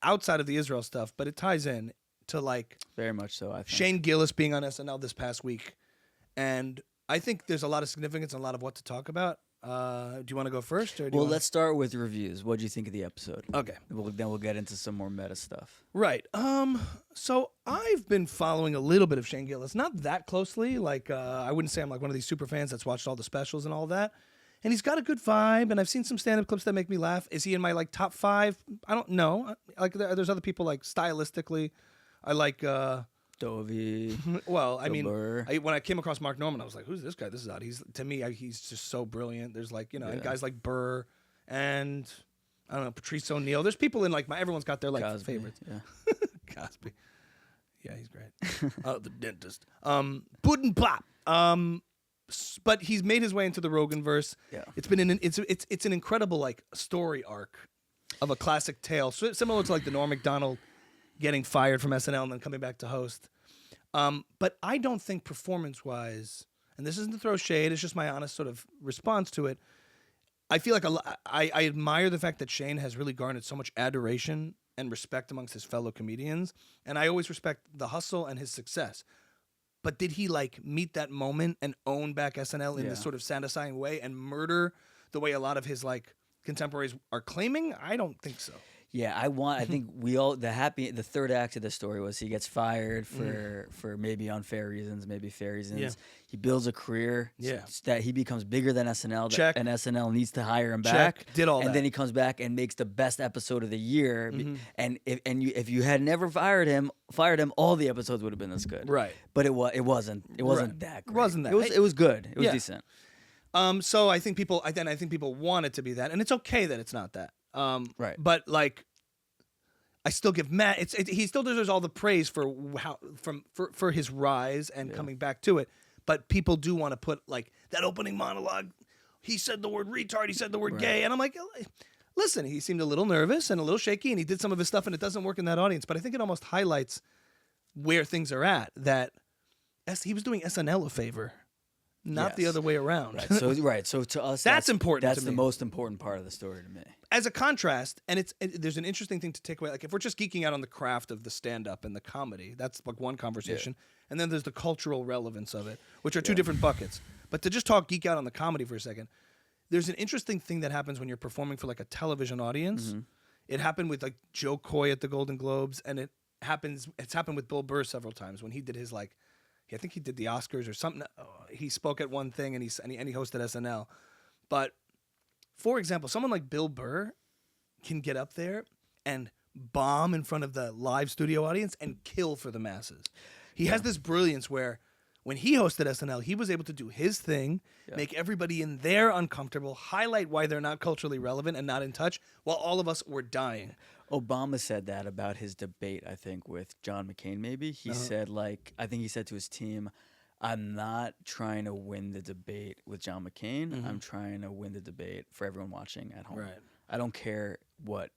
[SPEAKER 1] outside of the Israel stuff, but it ties in to like
[SPEAKER 2] very much so. I think
[SPEAKER 1] Shane Gillis being on SNL this past week, and I think there's a lot of significance and a lot of what to talk about. Do you want to go first? Or
[SPEAKER 2] let's start with reviews. What do you think of the episode?
[SPEAKER 1] Okay.
[SPEAKER 2] Then we'll get into some more meta stuff.
[SPEAKER 1] Right. So I've been following a little bit of Shane Gillis, not that closely. Like I wouldn't say I'm like one of these super fans that's watched all the specials and all that. And he's got a good vibe, and I've seen some stand-up clips that make me laugh. Is he in my like top 5? I don't know. Like there's other people like stylistically. I like
[SPEAKER 2] Dovey.
[SPEAKER 1] Well, I mean,
[SPEAKER 2] Burr.
[SPEAKER 1] when I came across Mark Norman, I was like, "Who's this guy? This is odd." He's just so brilliant. There's like and guys like Burr and I don't know, Patrice O'Neal. There's people in like everyone's got their like
[SPEAKER 2] Cosby,
[SPEAKER 1] favorites.
[SPEAKER 2] Yeah.
[SPEAKER 1] Cosby. Yeah, he's great. The dentist. Puddin' Pop. But he's made his way into the Rogan verse.
[SPEAKER 2] Yeah.
[SPEAKER 1] It's been it's an incredible like story arc of a classic tale, similar to like the Norm Macdonald getting fired from SNL and then coming back to host. But I don't think performance-wise, and this isn't to throw shade, it's just my honest sort of response to it. I feel like I admire the fact that Shane has really garnered so much adoration and respect amongst his fellow comedians, and I always respect the hustle and his success. But did he like meet that moment and own back SNL in this sort of satisfying way and murder the way a lot of his like contemporaries are claiming? I don't think so.
[SPEAKER 2] Yeah, I think we all the third act of the story was he gets fired for maybe unfair reasons, maybe fair reasons. Yeah. He builds a career that he becomes bigger than SNL.
[SPEAKER 1] Check.
[SPEAKER 2] And SNL needs to hire him back.
[SPEAKER 1] Did all that.
[SPEAKER 2] And then he comes back and makes the best episode of the year. And if you had never fired him, all the episodes would have been this good.
[SPEAKER 1] Right.
[SPEAKER 2] But it wasn't that great.
[SPEAKER 1] It wasn't that.
[SPEAKER 2] It was good. It was decent.
[SPEAKER 1] So I think people want it to be that, and it's okay that it's not that.
[SPEAKER 2] Right.
[SPEAKER 1] But like, I still give Matt. He still deserves all the praise for for his rise and coming back to it. But people do want to put like that opening monologue. He said the word retard. He said the word gay, and I'm like, listen. He seemed a little nervous and a little shaky, and he did some of his stuff, and it doesn't work in that audience. But I think it almost highlights where things are at. That he was doing SNL a favor. Not the other way around.
[SPEAKER 2] Right. So to us,
[SPEAKER 1] that's important.
[SPEAKER 2] That's
[SPEAKER 1] to
[SPEAKER 2] the
[SPEAKER 1] me.
[SPEAKER 2] most important part of the story to me.
[SPEAKER 1] As a contrast, and there's an interesting thing to take away. Like if we're just geeking out on the craft of the stand-up and the comedy, that's like one conversation. And then there's the cultural relevance of it, which are two different buckets. But to just geek out on the comedy for a second, there's an interesting thing that happens when you're performing for like a television audience. It happened with like Joe Coy at the Golden Globes, and it's happened with Bill Burr several times when he did his like. I think he did the Oscars or something. He spoke at one thing and he hosted SNL. But for example, someone like Bill Burr can get up there and bomb in front of the live studio audience and kill for the masses. He has this brilliance where when he hosted SNL, he was able to do his thing, make everybody in there uncomfortable, highlight why they're not culturally relevant and not in touch, while all of us were dying.
[SPEAKER 2] Obama said that about his debate, I think, with John McCain, maybe. He said, like, I think he said to his team, I'm not trying to win the debate with John McCain. I'm trying to win the debate for everyone watching at home.
[SPEAKER 1] Right.
[SPEAKER 2] I don't care what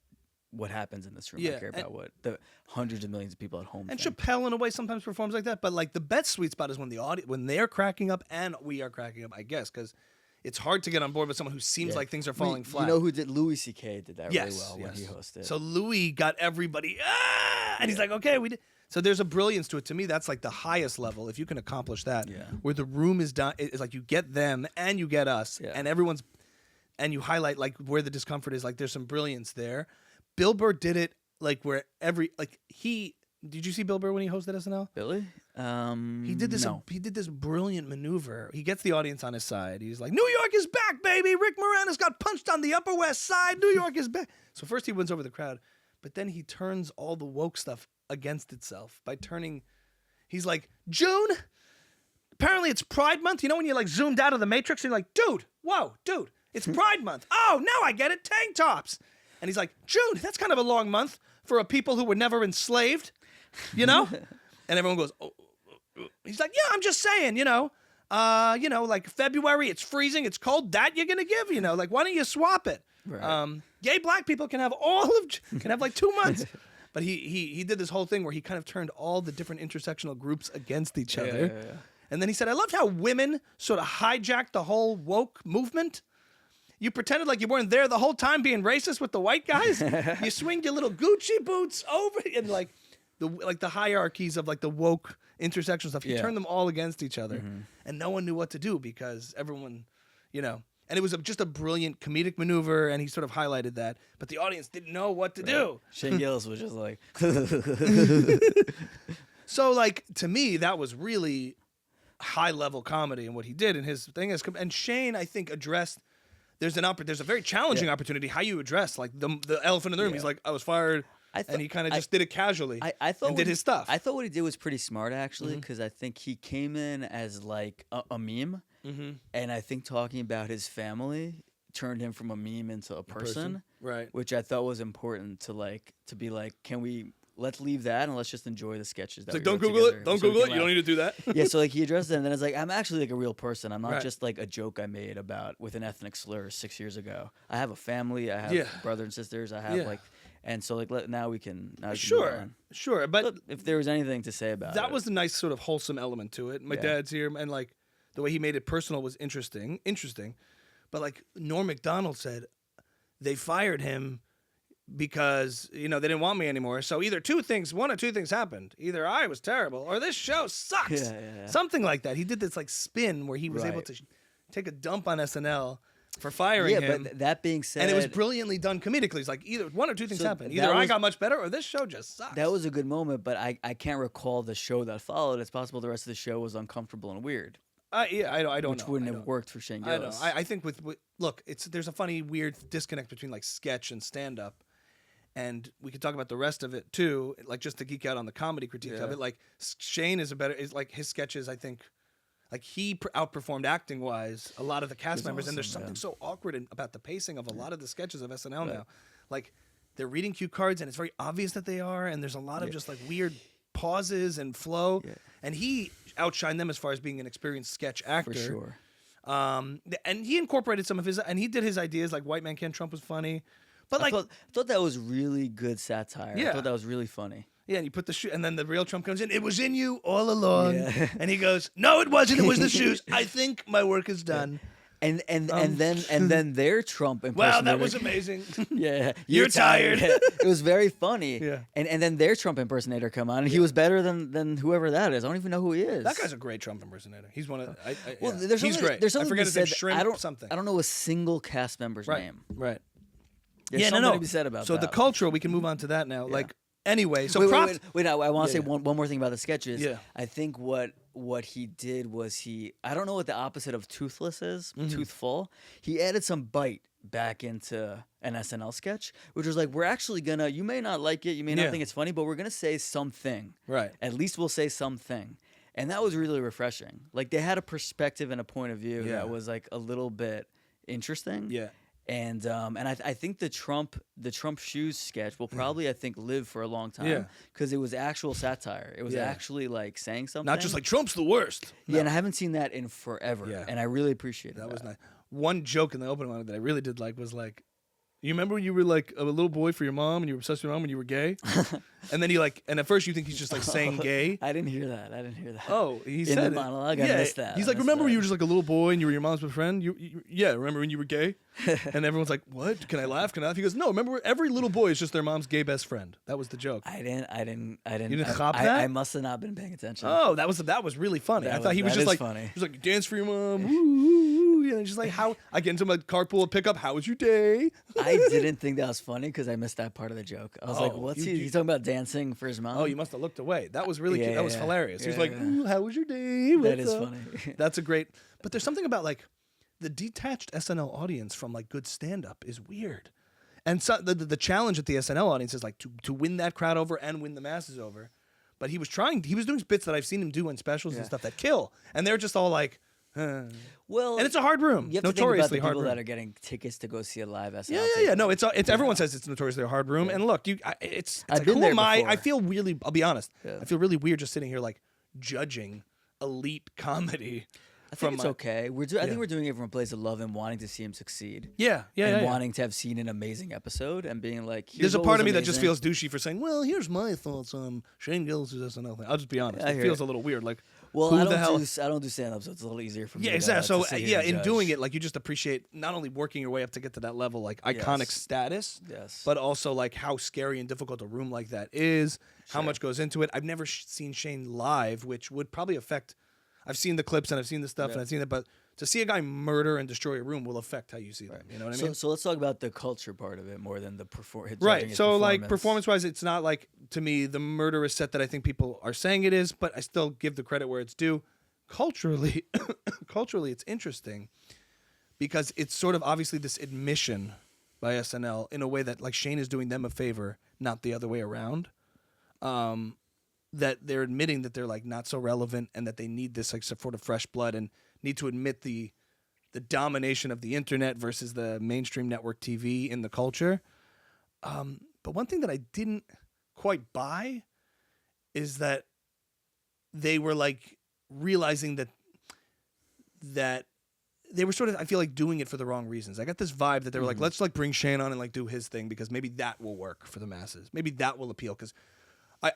[SPEAKER 2] happens in this room. I care about what the hundreds of millions of people at home
[SPEAKER 1] And
[SPEAKER 2] think.
[SPEAKER 1] Chappelle, in a way, sometimes performs like that. But like the best sweet spot is when the audience, when they're cracking up and we are cracking up, I guess, because it's hard to get on board with someone who seems like things are falling flat.
[SPEAKER 2] You know who did? Louis C.K. did that really well when he hosted.
[SPEAKER 1] So Louis got everybody, and he's like, okay, we did. So there's a brilliance to it. To me, that's like the highest level. If you can accomplish that, where the room is done, it's like you get them and you get us, and everyone's, and you highlight like where the discomfort is. Like there's some brilliance there. Bill Burr did it like where did you see Bill Burr when he hosted SNL?
[SPEAKER 2] Billy?
[SPEAKER 1] He did this.
[SPEAKER 2] No.
[SPEAKER 1] He did this brilliant maneuver. He gets the audience on his side. He's like, "New York is back, baby! Rick Moranis got punched on the Upper West Side. New York is back." So first he wins over the crowd, but then he turns all the woke stuff against itself by turning. He's like, "June. Apparently it's Pride Month. You know when you're like zoomed out of the Matrix and you're like, dude, whoa, dude, it's Pride Month. Oh, now I get it. Tank tops." And he's like, "June, that's kind of a long month for a people who were never enslaved, you know?" And everyone goes, "Oh." He's like, "Yeah, I'm just saying, like February, it's freezing, it's cold. That you're gonna give, like why don't you swap it?
[SPEAKER 2] Right.
[SPEAKER 1] Gay black people can have can have like 2 months." But he did this whole thing where he kind of turned all the different intersectional groups against each other.
[SPEAKER 2] Yeah.
[SPEAKER 1] And then he said, "I loved how women sort of hijacked the whole woke movement. You pretended like you weren't there the whole time being racist with the white guys. You swing your little Gucci boots over and like the hierarchies of like the woke intersectional stuff. You turned them all against each other, and no one knew what to do because everyone, And it was just a brilliant comedic maneuver, and he sort of highlighted that, but the audience didn't know what to do.
[SPEAKER 2] Shane Gillis was just like,
[SPEAKER 1] So like to me, that was really high level comedy, and what he did and his thing is. And Shane, I think, addressed. There's a very challenging opportunity how you address like the elephant in the room. He's like, "I was fired," and he kind of just did it casually.
[SPEAKER 2] I thought
[SPEAKER 1] and did his stuff.
[SPEAKER 2] I thought what he did was pretty smart actually, because I think he came in as like a meme, and I think talking about his family turned him from a meme into a person,
[SPEAKER 1] right?
[SPEAKER 2] Which I thought was important to be like, can we? Let's leave that and let's just enjoy the sketches. That
[SPEAKER 1] It's like,
[SPEAKER 2] we
[SPEAKER 1] don't
[SPEAKER 2] wrote
[SPEAKER 1] Google
[SPEAKER 2] together.
[SPEAKER 1] it. Don't
[SPEAKER 2] So we
[SPEAKER 1] Google
[SPEAKER 2] can
[SPEAKER 1] it. You don't
[SPEAKER 2] laugh.
[SPEAKER 1] need to do that.
[SPEAKER 2] Yeah, so like he addressed it, and then it's like, I'm actually like a real person. I'm not
[SPEAKER 1] Right.
[SPEAKER 2] just like a joke I made with an ethnic slur 6 years ago. I have a family. I have brother and sisters. I have like, and so like now we can move on.
[SPEAKER 1] Sure. But
[SPEAKER 2] If there was anything to say about
[SPEAKER 1] that
[SPEAKER 2] it,
[SPEAKER 1] was a nice sort of wholesome element to it. My dad's here, and like the way he made it personal was interesting. But like Norm Macdonald said, they fired him because they didn't want me anymore. So either one or two things happened. Either I was terrible or this show sucks.
[SPEAKER 2] Yeah.
[SPEAKER 1] Something like that. He did this like spin where he was able to take a dump on SNL for firing him.
[SPEAKER 2] Yeah, but that being said,
[SPEAKER 1] and it was brilliantly done comedically. It's like either one or two things happened. Either I got much better or this show just sucks.
[SPEAKER 2] that was a good moment, but I can't recall the show that followed. It's possible the rest of the show was uncomfortable and weird.
[SPEAKER 1] I don't know.
[SPEAKER 2] Which wouldn't have worked for Shane Gillis.
[SPEAKER 1] I think look, there's a funny weird disconnect between like sketch and stand up. And we could talk about the rest of it too, like just to geek out on the comedy critique of it. Like Shane is like his sketches. I think, like he outperformed acting wise a lot of the cast members.
[SPEAKER 2] Awesome,
[SPEAKER 1] and there's something so awkward about the pacing of a lot of the sketches of SNL now. Like they're reading cue cards, and it's very obvious that they are. And there's a lot of just like weird pauses and flow. Yeah. And he outshined them as far as being an experienced sketch actor.
[SPEAKER 2] For sure.
[SPEAKER 1] And he incorporated some of his, and he did his ideas. Like White Man Can't Trump was funny. But like,
[SPEAKER 2] I thought that was really good satire.
[SPEAKER 1] Yeah.
[SPEAKER 2] I thought that was really funny.
[SPEAKER 1] Yeah, and you put the shoe, and then the real Trump comes in. "It was in you all along," and he goes, "No, it wasn't. It was the shoes. I think my work is done."
[SPEAKER 2] And then their Trump impersonator.
[SPEAKER 1] Wow, that was amazing.
[SPEAKER 2] Yeah,
[SPEAKER 1] You're tired.
[SPEAKER 2] It was very funny.
[SPEAKER 1] Yeah.
[SPEAKER 2] And then their Trump impersonator come on, and he was better than whoever that is. I don't even know who he is.
[SPEAKER 1] That guy's a great Trump impersonator. He's one of.
[SPEAKER 2] He's
[SPEAKER 1] great.
[SPEAKER 2] There's something
[SPEAKER 1] I forget
[SPEAKER 2] to
[SPEAKER 1] his
[SPEAKER 2] be
[SPEAKER 1] name.
[SPEAKER 2] said.
[SPEAKER 1] Shrimp something.
[SPEAKER 2] I don't know a single cast member's
[SPEAKER 1] Right.
[SPEAKER 2] name.
[SPEAKER 1] Right.
[SPEAKER 2] There's something to be said about that.
[SPEAKER 1] So the cultural, we can move on to that now. Like anyway, so
[SPEAKER 2] wait, I want to say one more thing about the sketches.
[SPEAKER 1] Yeah.
[SPEAKER 2] I think what he did was I don't know what the opposite of toothless is, toothful. He added some bite back into an SNL sketch, which was like, we're actually gonna, you may not like it, you may not think it's funny, but we're gonna say something.
[SPEAKER 1] Right.
[SPEAKER 2] At least we'll say something. And that was really refreshing. Like they had a perspective and a point of view
[SPEAKER 1] Yeah.
[SPEAKER 2] that was like a little bit interesting.
[SPEAKER 1] Yeah.
[SPEAKER 2] And I think the Trump shoes sketch will probably I think live for a long time because it was actual satire. It was actually like saying something,
[SPEAKER 1] Not just like Trump's the worst.
[SPEAKER 2] Yeah, and I haven't seen that in forever.
[SPEAKER 1] Yeah.
[SPEAKER 2] And I really appreciated that.
[SPEAKER 1] That was nice. One joke in the opening one that I really did like was like, you remember when you were like a little boy for your mom and you were obsessed with your mom when you were gay? And then and at first you think he's just like saying gay.
[SPEAKER 2] I didn't hear that.
[SPEAKER 1] Oh, he
[SPEAKER 2] in
[SPEAKER 1] said
[SPEAKER 2] the
[SPEAKER 1] it.
[SPEAKER 2] monologue. I missed that.
[SPEAKER 1] He's like, remember when you were just like a little boy and you were your mom's best friend? Yeah, remember when you were gay? And everyone's like, what? Can I laugh? Can I laugh? He goes, no, remember every little boy is just their mom's gay best friend. That was the joke.
[SPEAKER 2] I didn't.
[SPEAKER 1] You didn't cop that?
[SPEAKER 2] I must have not been paying attention.
[SPEAKER 1] Oh, that was really funny. I thought he was just like,
[SPEAKER 2] funny.
[SPEAKER 1] he was like, dance for your mom. Woo, woo, woo. And just like, how I get into my carpool pickup. How was your day?
[SPEAKER 2] I didn't think that was funny because I missed that part of the joke. I was like, what's he's talking about dancing for his mom?
[SPEAKER 1] Oh, you must have looked away. That was really cute. That was hilarious. He was like,
[SPEAKER 2] yeah.
[SPEAKER 1] ooh, how was your day?
[SPEAKER 2] That is
[SPEAKER 1] What's up?"
[SPEAKER 2] funny.
[SPEAKER 1] That's a great. But there's something about like the detached SNL audience from like good stand-up is weird. And so the challenge at the SNL audience is like to win that crowd over and win the masses over. But he was doing bits that I've seen him do in specials and stuff that kill. And they're just all like,
[SPEAKER 2] well,
[SPEAKER 1] and it's a hard room.
[SPEAKER 2] You have
[SPEAKER 1] Notoriously
[SPEAKER 2] to think about the
[SPEAKER 1] hard
[SPEAKER 2] people
[SPEAKER 1] room.
[SPEAKER 2] that are getting tickets to go see a live SNL.
[SPEAKER 1] Yeah. No, it's everyone says it's notoriously a hard room. And look, it's
[SPEAKER 2] I've
[SPEAKER 1] like,
[SPEAKER 2] been
[SPEAKER 1] who
[SPEAKER 2] there
[SPEAKER 1] am I?
[SPEAKER 2] before.
[SPEAKER 1] I feel really. I'll be honest.
[SPEAKER 2] Yeah.
[SPEAKER 1] I feel really weird just sitting here like judging elite comedy.
[SPEAKER 2] I think it's okay. I think we're doing it from a place of love and wanting to see him succeed.
[SPEAKER 1] Yeah.
[SPEAKER 2] And wanting to have seen an amazing episode and being like,
[SPEAKER 1] there's a part of me that just feels douchey for saying, well, here's my thoughts on Shane Gillis' SNL thing. I'll just be honest. It feels a little weird. Like,
[SPEAKER 2] well,
[SPEAKER 1] who
[SPEAKER 2] I
[SPEAKER 1] the hell?
[SPEAKER 2] don't do stand-up, so it's a little easier for me.
[SPEAKER 1] Yeah, exactly. So in doing it, like you just appreciate not only working your way up to get to that level, like iconic status, but also like how scary and difficult a room like that is, how much goes into it. I've never seen Shane live, which would probably affect. I've seen the clips and I've seen the stuff and I've seen it, but to see a guy murder and destroy a room will affect how you see them. You know what I mean?
[SPEAKER 2] So let's talk about the culture part of it more than the performance.
[SPEAKER 1] Right. So like performance-wise, it's not like to me the murderous set that I think people are saying it is, but I still give the credit where it's due. Culturally, it's interesting because it's sort of obviously this admission by SNL in a way that like Shane is doing them a favor, not the other way around. That they're admitting that they're like not so relevant and that they need this like sort of fresh blood and need to admit the domination of the internet versus the mainstream network TV in the culture. But one thing that I didn't quite buy is that they were like realizing that they were sort of, I feel like, doing it for the wrong reasons. I got this vibe that they were like, let's like bring Shane on and like do his thing because maybe that will work for the masses. Maybe that will appeal because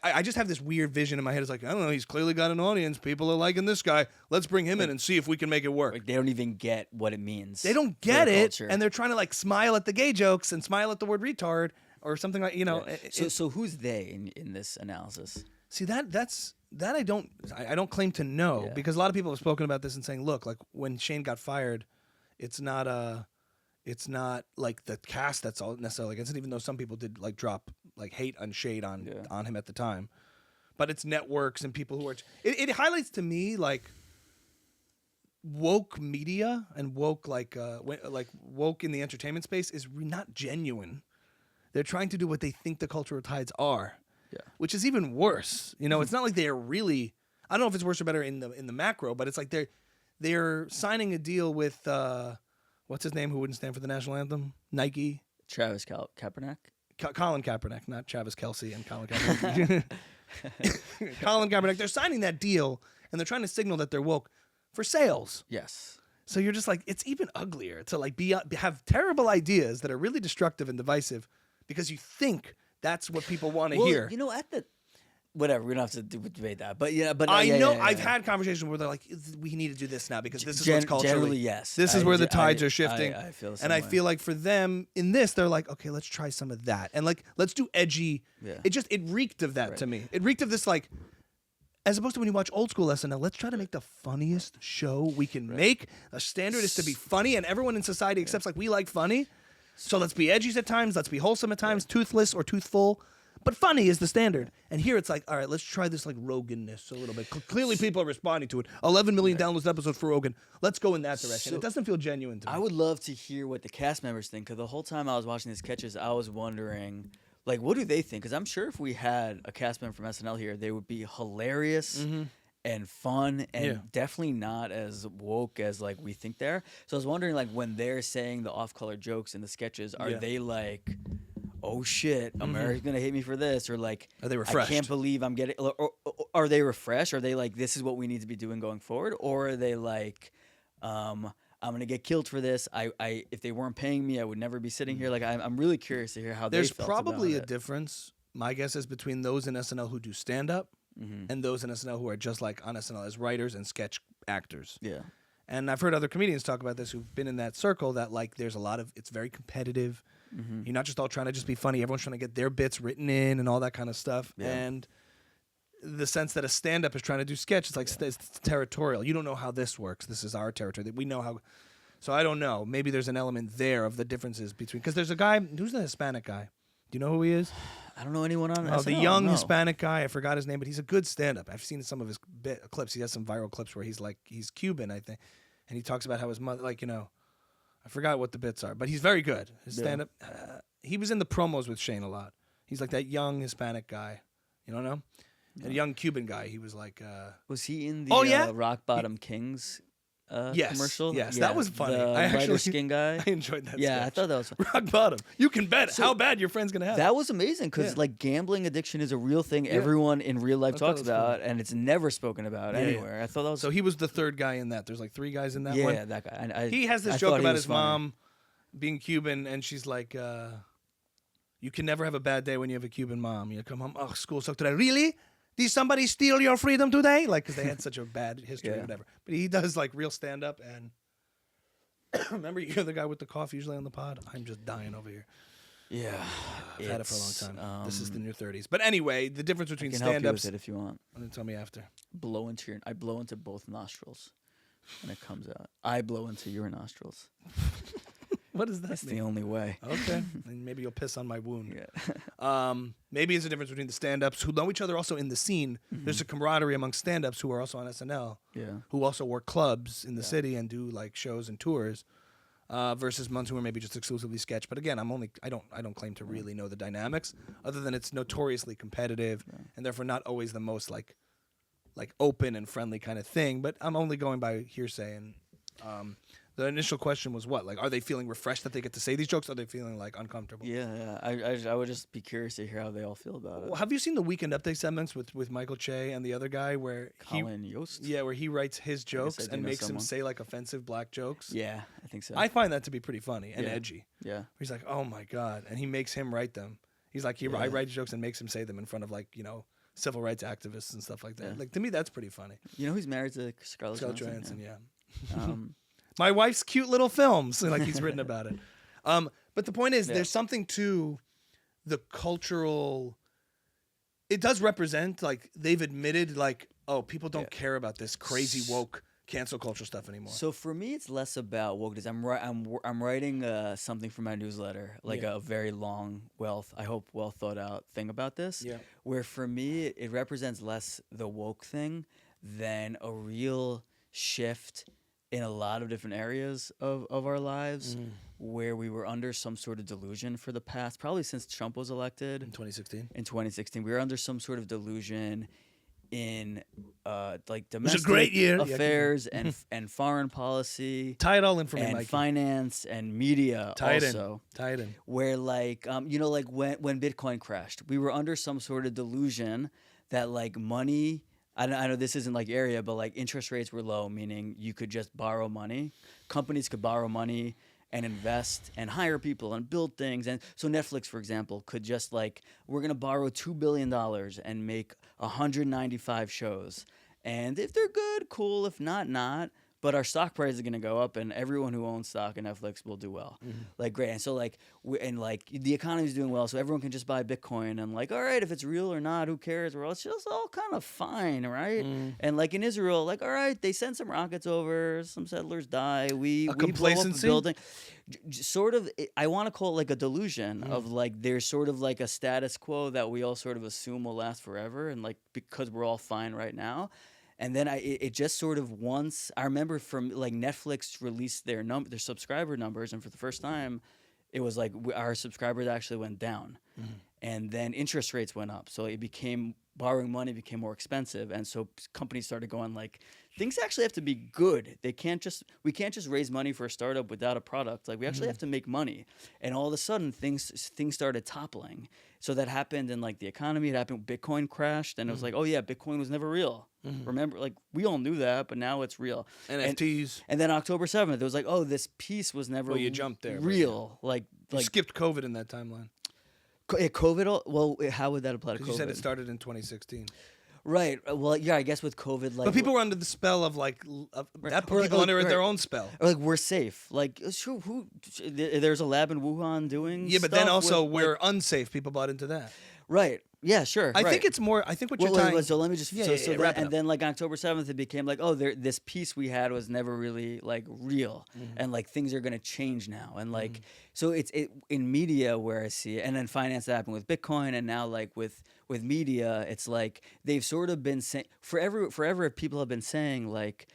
[SPEAKER 1] I just have this weird vision in my head. It's like, I don't know, he's clearly got an audience. People are liking this guy. Let's bring him in and see if we can make it work.
[SPEAKER 2] Like they don't even get what it means.
[SPEAKER 1] They don't get it, and they're trying to like smile at the gay jokes and smile at the word retard or something like, you know.
[SPEAKER 2] Yeah. So who's they in this analysis?
[SPEAKER 1] See, that's I don't claim to know because a lot of people have spoken about this and saying, look, like when Shane got fired, it's not like the cast that's all necessarily against it, even though some people did like drop like hate and shade on him at the time. But it's networks and people who are it highlights to me like woke media and woke like woke in the entertainment space is not genuine. They're trying to do what they think the cultural tides are. Yeah. Which is even worse. You know, it's not like they're really, I don't know if it's worse or better in the macro, but it's like they're signing a deal with what's his name who wouldn't stand for the national anthem? Nike.
[SPEAKER 2] Travis Kaepernick?
[SPEAKER 1] Colin Kaepernick, not Travis Kelce and Colin Kaepernick. Colin Kaepernick. They're signing that deal and they're trying to signal that they're woke for sales.
[SPEAKER 2] Yes.
[SPEAKER 1] So you're just like, it's even uglier to like have terrible ideas that are really destructive and divisive because you think that's what people want to hear.
[SPEAKER 2] You know, whatever, we don't have to debate that. But
[SPEAKER 1] I know I've had conversations where they're like, we need to do this now because this is what's culturally.
[SPEAKER 2] Generally, yes.
[SPEAKER 1] This is where the tides are shifting.
[SPEAKER 2] I feel the same
[SPEAKER 1] and I
[SPEAKER 2] way.
[SPEAKER 1] feel like for them in this, they're like, okay, let's try some of that. And like, let's do edgy. Yeah. It reeked of that to me. It reeked of this like, as opposed to when you watch old school SNL, let's try to make the funniest show we can make. The standard is to be funny and everyone in society accepts like we like funny. So let's be edgy at times, let's be wholesome at times, toothless or toothful. But funny is the standard. And here it's like, all right, let's try this like Rogan-ness a little bit. Clearly people are responding to it. 11 million downloads episodes for Rogan. Let's go in that direction. It doesn't feel genuine to me.
[SPEAKER 2] I would love to hear what the cast members think because the whole time I was watching these sketches, I was wondering, like, what do they think? Because I'm sure if we had a cast member from SNL here, they would be hilarious and fun and definitely not as woke as like we think they're. So I was wondering, like, when they're saying the off-color jokes in the sketches, are they like, oh shit, America's gonna hate me for this, or like,
[SPEAKER 1] are they refreshed?
[SPEAKER 2] I can't believe I'm getting. Or are they refreshed? Are they like, this is what we need to be doing going forward? Or are they like, I'm gonna get killed for this. I if they weren't paying me, I would never be sitting here. Like, I'm really curious to hear how
[SPEAKER 1] There's
[SPEAKER 2] they felt
[SPEAKER 1] probably
[SPEAKER 2] about
[SPEAKER 1] a difference. My guess is between those in SNL who do stand up and those in SNL who are just like on SNL as writers and sketch actors.
[SPEAKER 2] Yeah.
[SPEAKER 1] And I've heard other comedians talk about this who've been in that circle, that like there's a lot of, it's very competitive. You're not just all trying to just be funny. Everyone's trying to get their bits written in and all that kind of stuff.
[SPEAKER 2] Yeah.
[SPEAKER 1] And the sense that a stand-up is trying to do sketch, it's like it's territorial. You don't know how this works. This is our territory. That we know how. So I don't know. Maybe there's an element there of the differences between, because there's a guy, who's the Hispanic guy? Do you know who he is?
[SPEAKER 2] I don't know anyone on SNL.
[SPEAKER 1] The young Hispanic guy. I forgot his name, but he's a good stand-up. I've seen some of his clips. He has some viral clips where he's Cuban, I think, and he talks about how his mother, like, I forgot what the bits are, but he's very good. His stand-up. He was in the promos with Shane a lot. He's like that young Hispanic guy. You don't know? No. A young Cuban guy. He was like.
[SPEAKER 2] Was he in the Rock Bottom Kings? Commercial.
[SPEAKER 1] Yes, that was funny.
[SPEAKER 2] I actually skin guy.
[SPEAKER 1] I enjoyed that.
[SPEAKER 2] Yeah,
[SPEAKER 1] sketch.
[SPEAKER 2] I thought that was fun.
[SPEAKER 1] Rock bottom. You can bet how bad your friend's gonna have.
[SPEAKER 2] That was amazing because like gambling addiction is a real thing. Everyone in real life talks about, and it's never spoken about anywhere. I thought that was.
[SPEAKER 1] So he was the third guy in that. There's like 3 guys in that one.
[SPEAKER 2] Yeah, that guy.
[SPEAKER 1] He has this joke about his mom being Cuban, and she's like, "You can never have a bad day when you have a Cuban mom. You come home, oh, school sucked today. Really? Did somebody steal your freedom today? Like, because they had such a bad history or whatever. But he does like real stand up and. Remember, you're the guy with the cough usually on the pod? I'm just dying over here.
[SPEAKER 2] Yeah.
[SPEAKER 1] I've had it for a long time. This is in your 30s. But anyway, the difference between stand-ups...
[SPEAKER 2] I can help you with it if you want.
[SPEAKER 1] Tell me after.
[SPEAKER 2] I blow into both nostrils, and it comes out. I blow into your nostrils.
[SPEAKER 1] What does that
[SPEAKER 2] That's
[SPEAKER 1] mean?
[SPEAKER 2] the only way.
[SPEAKER 1] Okay. And maybe you'll piss on my wound.
[SPEAKER 2] Yeah.
[SPEAKER 1] Maybe it's a difference between the stand-ups who know each other also in the scene. There's a camaraderie among stand-ups who are also on SNL.
[SPEAKER 2] Yeah.
[SPEAKER 1] Who also work clubs in the city and do like shows and tours. Versus ones who are maybe just exclusively sketch. But again, I don't claim to really know the dynamics, other than it's notoriously competitive and therefore not always the most like open and friendly kind of thing. But I'm only going by hearsay. And the initial question was what? Like, are they feeling refreshed that they get to say these jokes? Or are they feeling like uncomfortable?
[SPEAKER 2] Yeah. I would just be curious to hear how they all feel about it.
[SPEAKER 1] Well, have you seen the Weekend Update segments with Michael Che and the other guy where
[SPEAKER 2] Colin Yost?
[SPEAKER 1] Yeah, where he writes his jokes and makes him say like offensive black jokes.
[SPEAKER 2] Yeah, I think so.
[SPEAKER 1] I find that to be pretty funny and edgy.
[SPEAKER 2] Yeah.
[SPEAKER 1] He's like, oh my God. And he makes him write them. He's like, I write jokes and makes him say them in front of like, civil rights activists and stuff like that. Yeah. Like, to me, that's pretty funny.
[SPEAKER 2] You know who's married to Scarlett
[SPEAKER 1] Johansson?
[SPEAKER 2] Yeah.
[SPEAKER 1] My wife's cute little films. Like, he's written about it. But the point is, there's something to the cultural... It does represent, like, they've admitted, like, oh, people don't care about this crazy woke cancel culture stuff anymore.
[SPEAKER 2] So for me, it's less about wokeness. I'm writing something for my newsletter, like a very long, I hope well thought out thing about this. Yeah. Where for me, it represents less the woke thing than a real shift in a lot of different areas of our lives where we were under some sort of delusion for the past, probably since Trump was elected.
[SPEAKER 1] In 2016?
[SPEAKER 2] In 2016. We were under some sort of delusion in like domestic affairs and foreign policy.
[SPEAKER 1] Tie it all in for me,
[SPEAKER 2] and
[SPEAKER 1] Mikey.
[SPEAKER 2] Finance and media Tie it in. Where like, like when Bitcoin crashed, we were under some sort of delusion that like money... I know this isn't like area, but like interest rates were low, meaning you could just borrow money. Companies could borrow money and invest and hire people and build things. And so Netflix, for example, could just like, we're going to borrow $2 billion and make 195 shows. And if they're good, cool. If not, not. But our stock price is going to go up, and everyone who owns stock in Netflix will do well. Like, great. And so, like, the economy is doing well, so everyone can just buy Bitcoin. And, like, all right, if it's real or not, who cares? Well, it's just all kind of fine, right? And, like, in Israel, like, all right, they send some rockets over, some settlers die. We blow up a building. Sort of, I want to call it, like, a delusion of, like, there's sort of, like, a status quo that we all sort of assume will last forever. And, like, because we're all fine right now. And then it just sort of once I remember from like Netflix released their subscriber numbers, and for the first time, it was like our subscribers actually went down, and then interest rates went up, so it became borrowing money became more expensive, and so companies started going like, things actually have to be good. We can't just raise money for a startup without a product. Like we actually have to make money. And all of a sudden things started toppling. So that happened in like the economy. It happened. Bitcoin crashed, and it was like, oh yeah, Bitcoin was never real. Remember, like we all knew that, but now it's real.
[SPEAKER 1] NFTs.
[SPEAKER 2] And then October 7th, it was like, oh, this piece was never
[SPEAKER 1] you jumped there,
[SPEAKER 2] real.
[SPEAKER 1] You skipped COVID in that timeline.
[SPEAKER 2] COVID. Well, how would that apply to COVID?
[SPEAKER 1] You said it started in 2016.
[SPEAKER 2] Right. Well, yeah, I guess with COVID, like,
[SPEAKER 1] but people were under the spell of that put people under their own spell.
[SPEAKER 2] Or like we're safe. Like, sure, there's a lab in Wuhan doing.
[SPEAKER 1] Yeah, but then also we're unsafe. People bought into that.
[SPEAKER 2] Right. Yeah, sure.
[SPEAKER 1] I think it's more. I think what you're talking.
[SPEAKER 2] So let me just.
[SPEAKER 1] wrap it up.
[SPEAKER 2] And then like on October 7th, it became like, oh, this piece we had was never really like real, and like things are gonna change now, and like so it's in media where I see it, and then finance that happened with Bitcoin, and now like with media, it's like they've sort of been saying forever. People have been saying like.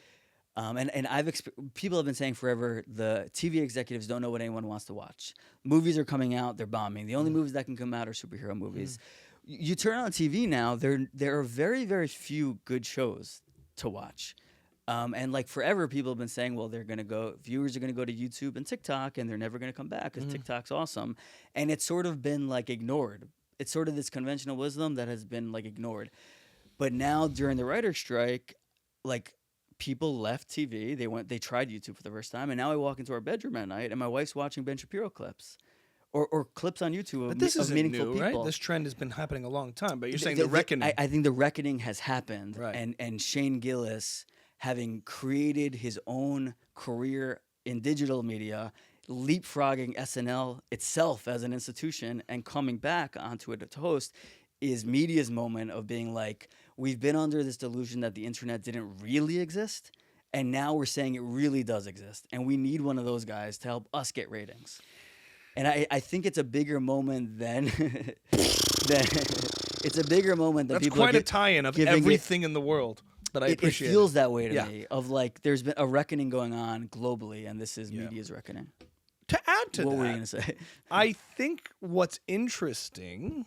[SPEAKER 2] People have been saying forever the TV executives don't know what anyone wants to watch. Movies are coming out, they're bombing. The only movies that can come out are superhero movies. You turn on TV now, there are very, very few good shows to watch. And like forever, people have been saying, well, viewers are going to go to YouTube and TikTok, and they're never going to come back because TikTok's awesome. And it's sort of been like ignored. It's sort of this conventional wisdom that has been like ignored. But now during the writer's strike, like, people left TV. They tried YouTube for the first time, and now I walk into our bedroom at night, and my wife's watching Ben Shapiro clips, or clips on YouTube
[SPEAKER 1] but this
[SPEAKER 2] of
[SPEAKER 1] isn't
[SPEAKER 2] meaningful
[SPEAKER 1] new,
[SPEAKER 2] people.
[SPEAKER 1] Right? This trend has been happening a long time. But you're saying the reckoning.
[SPEAKER 2] I think the reckoning has happened,
[SPEAKER 1] right.
[SPEAKER 2] and Shane Gillis, having created his own career in digital media, leapfrogging SNL itself as an institution, and coming back onto it to host, is media's moment of being like, we've been under this delusion that the internet didn't really exist, and now we're saying it really does exist, and we need one of those guys to help us get ratings. And I think it's a bigger moment than it's a bigger moment than
[SPEAKER 1] That's
[SPEAKER 2] people.
[SPEAKER 1] That's quite a tie-in of everything in the appreciate. But I appreciate
[SPEAKER 2] it. Feels that way to me. Of like, there's been a reckoning going on globally, and this is media's reckoning.
[SPEAKER 1] To add to
[SPEAKER 2] what were you gonna say?
[SPEAKER 1] I think what's interesting,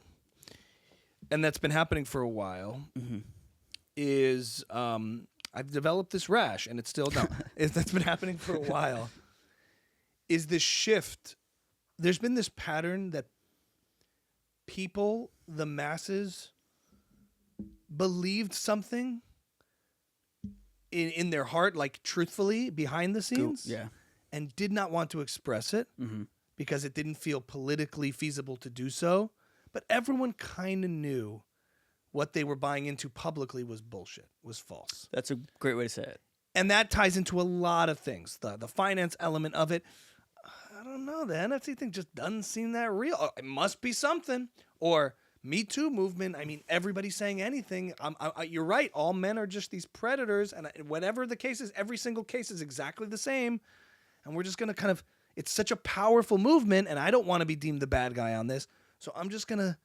[SPEAKER 1] and that's been happening for a while, is I've developed this rash, and it's still that's been happening for a while. Is this shift? There's been this pattern that people, the masses, believed something in their heart, like truthfully behind the scenes, and did not want to express it because it didn't feel politically feasible to do so. But everyone kind of knew what they were buying into publicly was bullshit, was false.
[SPEAKER 2] That's a great way to say it.
[SPEAKER 1] And that ties into a lot of things. The finance element of it. I don't know. The NFT thing just doesn't seem that real. It must be something. Or Me Too movement. I mean, everybody's saying anything. You're right. All men are just these predators. And whatever the case is, every single case is exactly the same. And we're just going to kind of, it's such a powerful movement. And I don't want to be deemed the bad guy on this. So I'm just going to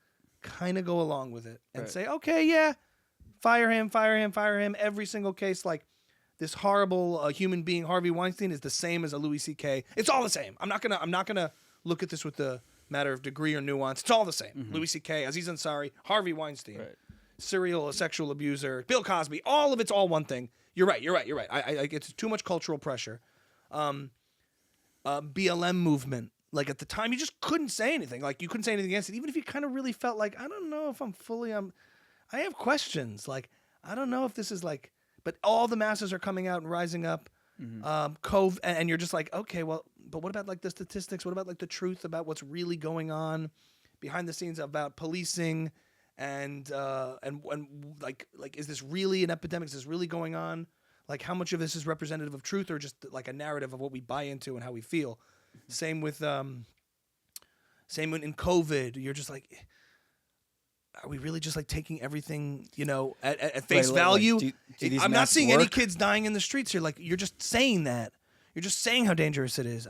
[SPEAKER 1] kind of go along with it and say, okay, yeah, fire him. Every single case, like this horrible human being, Harvey Weinstein, is the same as a Louis C.K. It's all the same. I'm not gonna look at this with the matter of degree or nuance. It's all the same. Louis C.K., Aziz Ansari, Harvey Weinstein, serial sexual abuser, Bill Cosby. All of it's all one thing. You're right. I it's too much cultural pressure. BLM movement. Like at the time, you just couldn't say anything. Like you couldn't say anything against it, even if you kind of really felt like, I don't know if I'm fully. I have questions. Like I don't know if this is like. But all the masses are coming out and rising up. And you're just like, okay, well, but what about like the statistics? What about like the truth about what's really going on behind the scenes about policing and like is this really an epidemic? Is this really going on? Like how much of this is representative of truth or just like a narrative of what we buy into and how we feel? Same with in COVID. You're just like, are we really just like taking everything, at face value? I'm not seeing any kids dying in the streets here. Like you're just saying that. You're just saying how dangerous it is.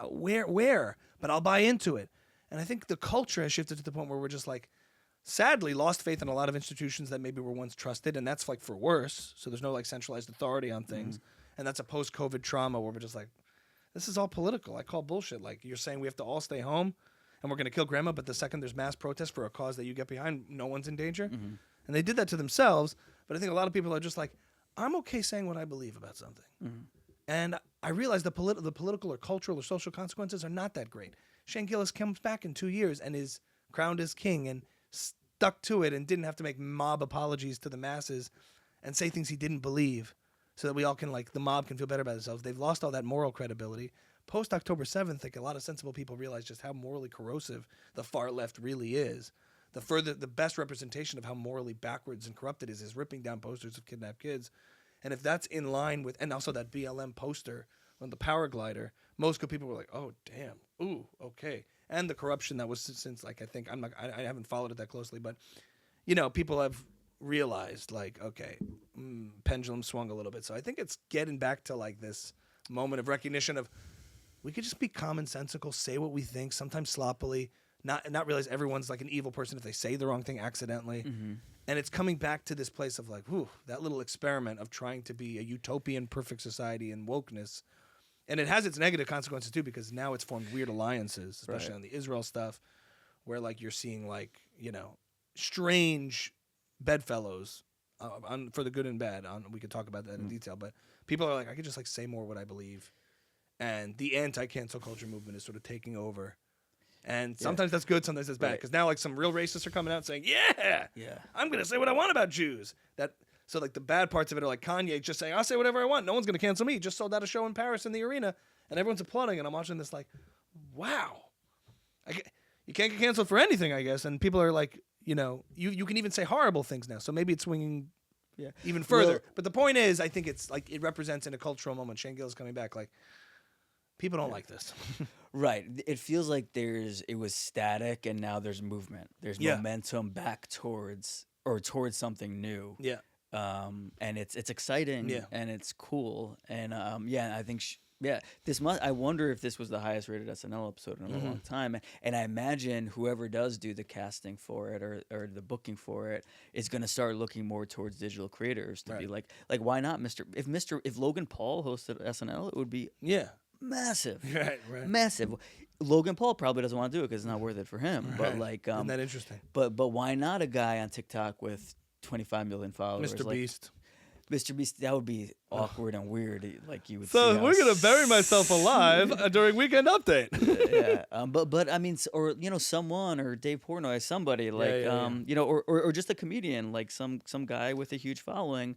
[SPEAKER 1] Where? But I'll buy into it. And I think the culture has shifted to the point where we're just like, sadly, lost faith in a lot of institutions that maybe were once trusted, and that's like for worse. So there's no like centralized authority on things, and that's a post-COVID trauma where we're just like, this is all political. I call bullshit. Like you're saying we have to all stay home. And we're going to kill grandma, but the second there's mass protest for a cause that you get behind, no one's in danger. And they did that to themselves. But I think a lot of people are just like, I'm okay saying what I believe about something. Mm-hmm. And I realize the political or cultural or social consequences are not that great. Shane Gillis comes back in 2 years and is crowned as king and stuck to it and didn't have to make mob apologies to the masses and say things he didn't believe so that we all can, like, the mob can feel better about themselves. They've lost all that moral credibility. Post October 7th, I think a lot of sensible people realize just how morally corrosive the far left really is. The best representation of how morally backwards and corrupt it is ripping down posters of kidnapped kids. And if that's in line with, and also that BLM poster on the power glider, most good people were like, oh, damn, ooh, okay. And the corruption that was since, like, I haven't followed it that closely, but, you know, people have realized, like, okay, pendulum swung a little bit. So I think it's getting back to, like, this moment of recognition of we could just be commonsensical, say what we think, sometimes sloppily, not realize everyone's like an evil person if they say the wrong thing accidentally. Mm-hmm. And it's coming back to this place of like, whew, that little experiment of trying to be a utopian, perfect society and wokeness. And it has its negative consequences too, because now it's formed weird alliances, especially on the Israel stuff, where like you're seeing like, you know, strange bedfellows for the good and bad. We could talk about that in detail, but people are like, I could just like say more what I believe. And the anti-cancel culture movement is sort of taking over. And sometimes that's good, sometimes that's bad. Because now, like, some real racists are coming out saying, yeah, I'm going to say what I want about Jews. So, like, the bad parts of it are like Kanye just saying, I'll say whatever I want. No one's going to cancel me. Just sold out a show in Paris in the arena. And everyone's applauding. And I'm watching this like, wow. You can't get canceled for anything, I guess. And people are like, you know, you can even say horrible things now. So maybe it's swinging even further. But the point is, I think it's like it represents in a cultural moment. Shane Gillis coming back, like, people don't like this.
[SPEAKER 2] Right. It feels like it was static and now there's movement. There's momentum back towards something new.
[SPEAKER 1] Yeah.
[SPEAKER 2] And it's exciting and it's cool. And I think I wonder if this was the highest rated SNL episode in a long time. And I imagine whoever does do the casting for it or the booking for it is going to start looking more towards digital creators to be like why not if Logan Paul hosted SNL, it would be massive. Right. Massive. Logan Paul probably doesn't want to do it because it's not worth it for him. Right. But like,
[SPEAKER 1] isn't that interesting?
[SPEAKER 2] But why not a guy on TikTok with 25 million followers?
[SPEAKER 1] Mr. Beast.
[SPEAKER 2] Mr. Beast, that would be awkward and weird. Like you would.
[SPEAKER 1] So we're gonna bury myself alive during Weekend Update.
[SPEAKER 2] But I mean, or you know, someone or Dave Portnoy, somebody like you know, or just a comedian, like some guy with a huge following.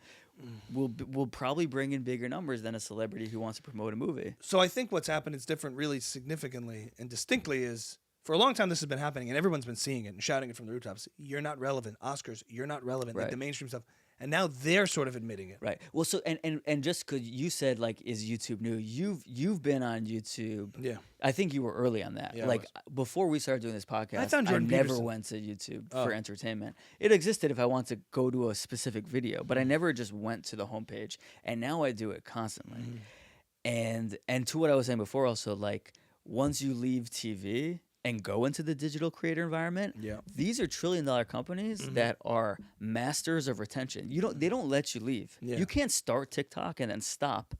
[SPEAKER 2] Will probably bring in bigger numbers than a celebrity who wants to promote a movie.
[SPEAKER 1] So I think what's happened is different really significantly and distinctly is for a long time this has been happening and everyone's been seeing it and shouting it from the rooftops. You're not relevant. Oscars, you're not relevant. Like the mainstream stuff. And now they're sort of admitting it.
[SPEAKER 2] Right. Well, so and just because you said like, is YouTube new? You've been on YouTube.
[SPEAKER 1] Yeah.
[SPEAKER 2] I think you were early on that.
[SPEAKER 1] Yeah,
[SPEAKER 2] like before we started doing this podcast, I never went to YouTube for entertainment. It existed if I want to go to a specific video, but I never just went to the homepage. And now I do it constantly. And to what I was saying before, also like once you leave TV and go into the digital creator environment, these are $1 trillion companies that are masters of retention. They don't let you leave. Yeah. You can't start TikTok and then stop.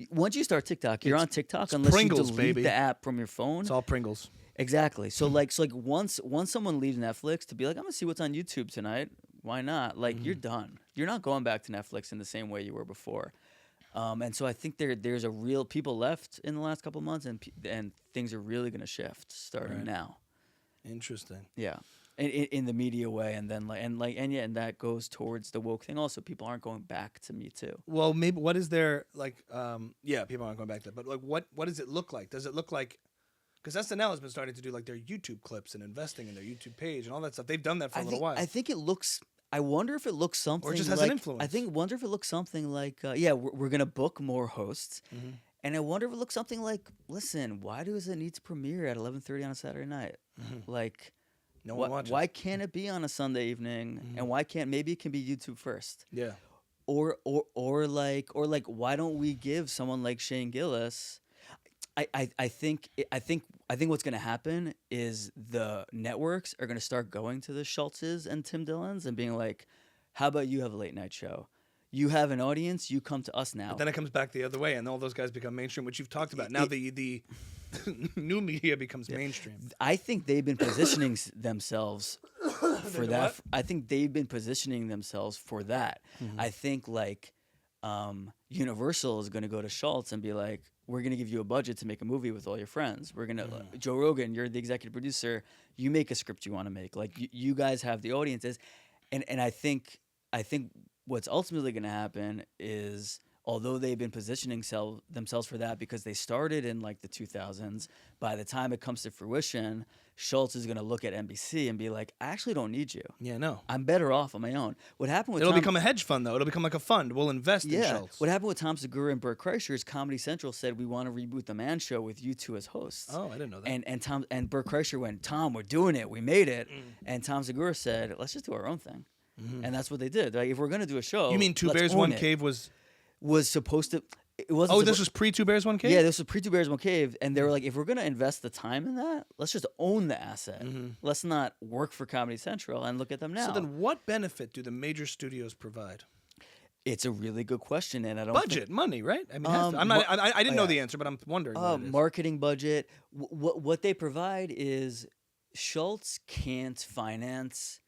[SPEAKER 2] Once you start TikTok, you're on TikTok unless Pringles, you delete the app from your phone.
[SPEAKER 1] It's all Pringles.
[SPEAKER 2] Exactly. So like once someone leaves Netflix to be like, I'm gonna see what's on YouTube tonight. Why not? Like you're done. You're not going back to Netflix in the same way you were before. And so I think there's a real people left in the last couple of months, and things are really going to shift starting now.
[SPEAKER 1] Interesting.
[SPEAKER 2] Yeah, in the media way, and then and that goes towards the woke thing. Also, people aren't going back to Me Too.
[SPEAKER 1] Well, maybe what is there like? People aren't going back to that. But like, what does it look like? Does it look like? Because SNL has been starting to do like their YouTube clips and investing in their YouTube page and all that stuff. They've done that for a little while.
[SPEAKER 2] I think it looks. I wonder if it looks something
[SPEAKER 1] or just has
[SPEAKER 2] like,
[SPEAKER 1] an influence.
[SPEAKER 2] Wonder if it looks something like, we're going to book more hosts. And I wonder if it looks something like, listen, why does it need to premiere at 11:30 on a Saturday night? Like,
[SPEAKER 1] no one watches.
[SPEAKER 2] Why can't it be on a Sunday evening? And maybe it can be YouTube first?
[SPEAKER 1] Yeah.
[SPEAKER 2] Or why don't we give someone like Shane Gillis? I think what's going to happen is the networks are going to start going to the Schultzes and Tim Dillons and being like, how about you have a late night show? You have an audience. You come to us now.
[SPEAKER 1] But then it comes back the other way, and all those guys become mainstream, which you've talked about. Now the new media becomes mainstream.
[SPEAKER 2] I think they've been positioning themselves for that.
[SPEAKER 1] What?
[SPEAKER 2] I think they've been positioning themselves for that. I think like Universal is going to go to Schultz and be like, we're going to give you a budget to make a movie with all your friends. We're going to Joe Rogan, you're the executive producer. You make a script you want to make. Like you guys have the audiences, and I think what's ultimately going to happen is, although they've been positioning themselves for that because they started in like the 2000s, by the time it comes to fruition, Schultz is going to look at NBC and be like, I actually don't need you.
[SPEAKER 1] Yeah, no.
[SPEAKER 2] I'm better off on my own. What happened with
[SPEAKER 1] It'll become a hedge fund, though. It'll become like a fund. We'll invest in Schultz.
[SPEAKER 2] What happened with Tom Segura and Bert Kreischer is Comedy Central said, we want to reboot The Man Show with you two as hosts.
[SPEAKER 1] Oh, I didn't know that.
[SPEAKER 2] And Bert Kreischer went, Tom, we're doing it. We made it. And Tom Segura said, let's just do our own thing. And that's what they did. Like, if we're going to do a show,
[SPEAKER 1] You mean Two
[SPEAKER 2] let's
[SPEAKER 1] Bears,
[SPEAKER 2] own
[SPEAKER 1] One
[SPEAKER 2] it.
[SPEAKER 1] Cave was...
[SPEAKER 2] Was supposed to... It wasn't.
[SPEAKER 1] Oh, this was pre Two Bears, One Cave?
[SPEAKER 2] Yeah, this was pre Two Bears, One Cave, and they were like, if we're gonna invest the time in that, let's just own the asset. Let's not work for Comedy Central. And look at them now.
[SPEAKER 1] So then, what benefit do the major studios provide?
[SPEAKER 2] It's a really good question, and I don't
[SPEAKER 1] Budget, money, right? I mean, I'm not. I didn't know the answer, but I'm wondering. What it is.
[SPEAKER 2] Marketing budget. What they provide is Schultz can't finance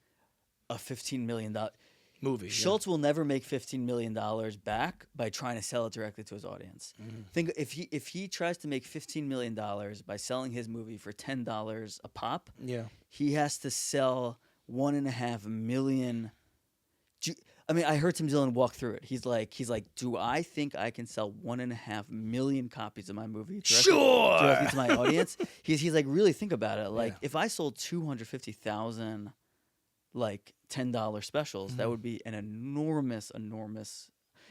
[SPEAKER 2] a $15 million
[SPEAKER 1] movie.
[SPEAKER 2] Schultz will never make $15 million back by trying to sell it directly to his audience. Think if he tries to make $15 million by selling his movie for $10 a pop, he has to sell 1.5 million. I mean, I heard Tim Dillon walk through it. He's like, do I think I can sell 1.5 million copies of my movie directly to my audience? He's like, really think about it. Like, if I sold 250,000 like $10 specials, that would be an enormous.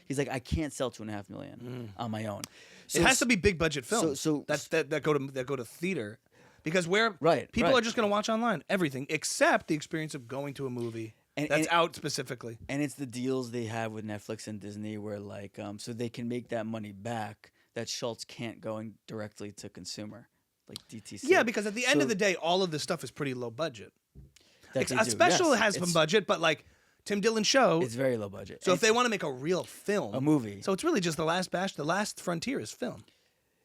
[SPEAKER 2] He's like, I can't sell 2.5 million on my own. So
[SPEAKER 1] it has to be big budget films.
[SPEAKER 2] So
[SPEAKER 1] that go to theater, because people are just going to watch online everything except the experience of going to a movie that's out specifically.
[SPEAKER 2] And it's the deals they have with Netflix and Disney where like so they can make that money back that Schultz can't going directly to consumer, like DTC.
[SPEAKER 1] Yeah, because at the end of the day, all of this stuff is pretty low budget. A special has some budget, but like Tim Dillon's show,
[SPEAKER 2] it's very low budget.
[SPEAKER 1] So if they want to make a real film,
[SPEAKER 2] a movie,
[SPEAKER 1] so it's really just the last batch. The last frontier is film,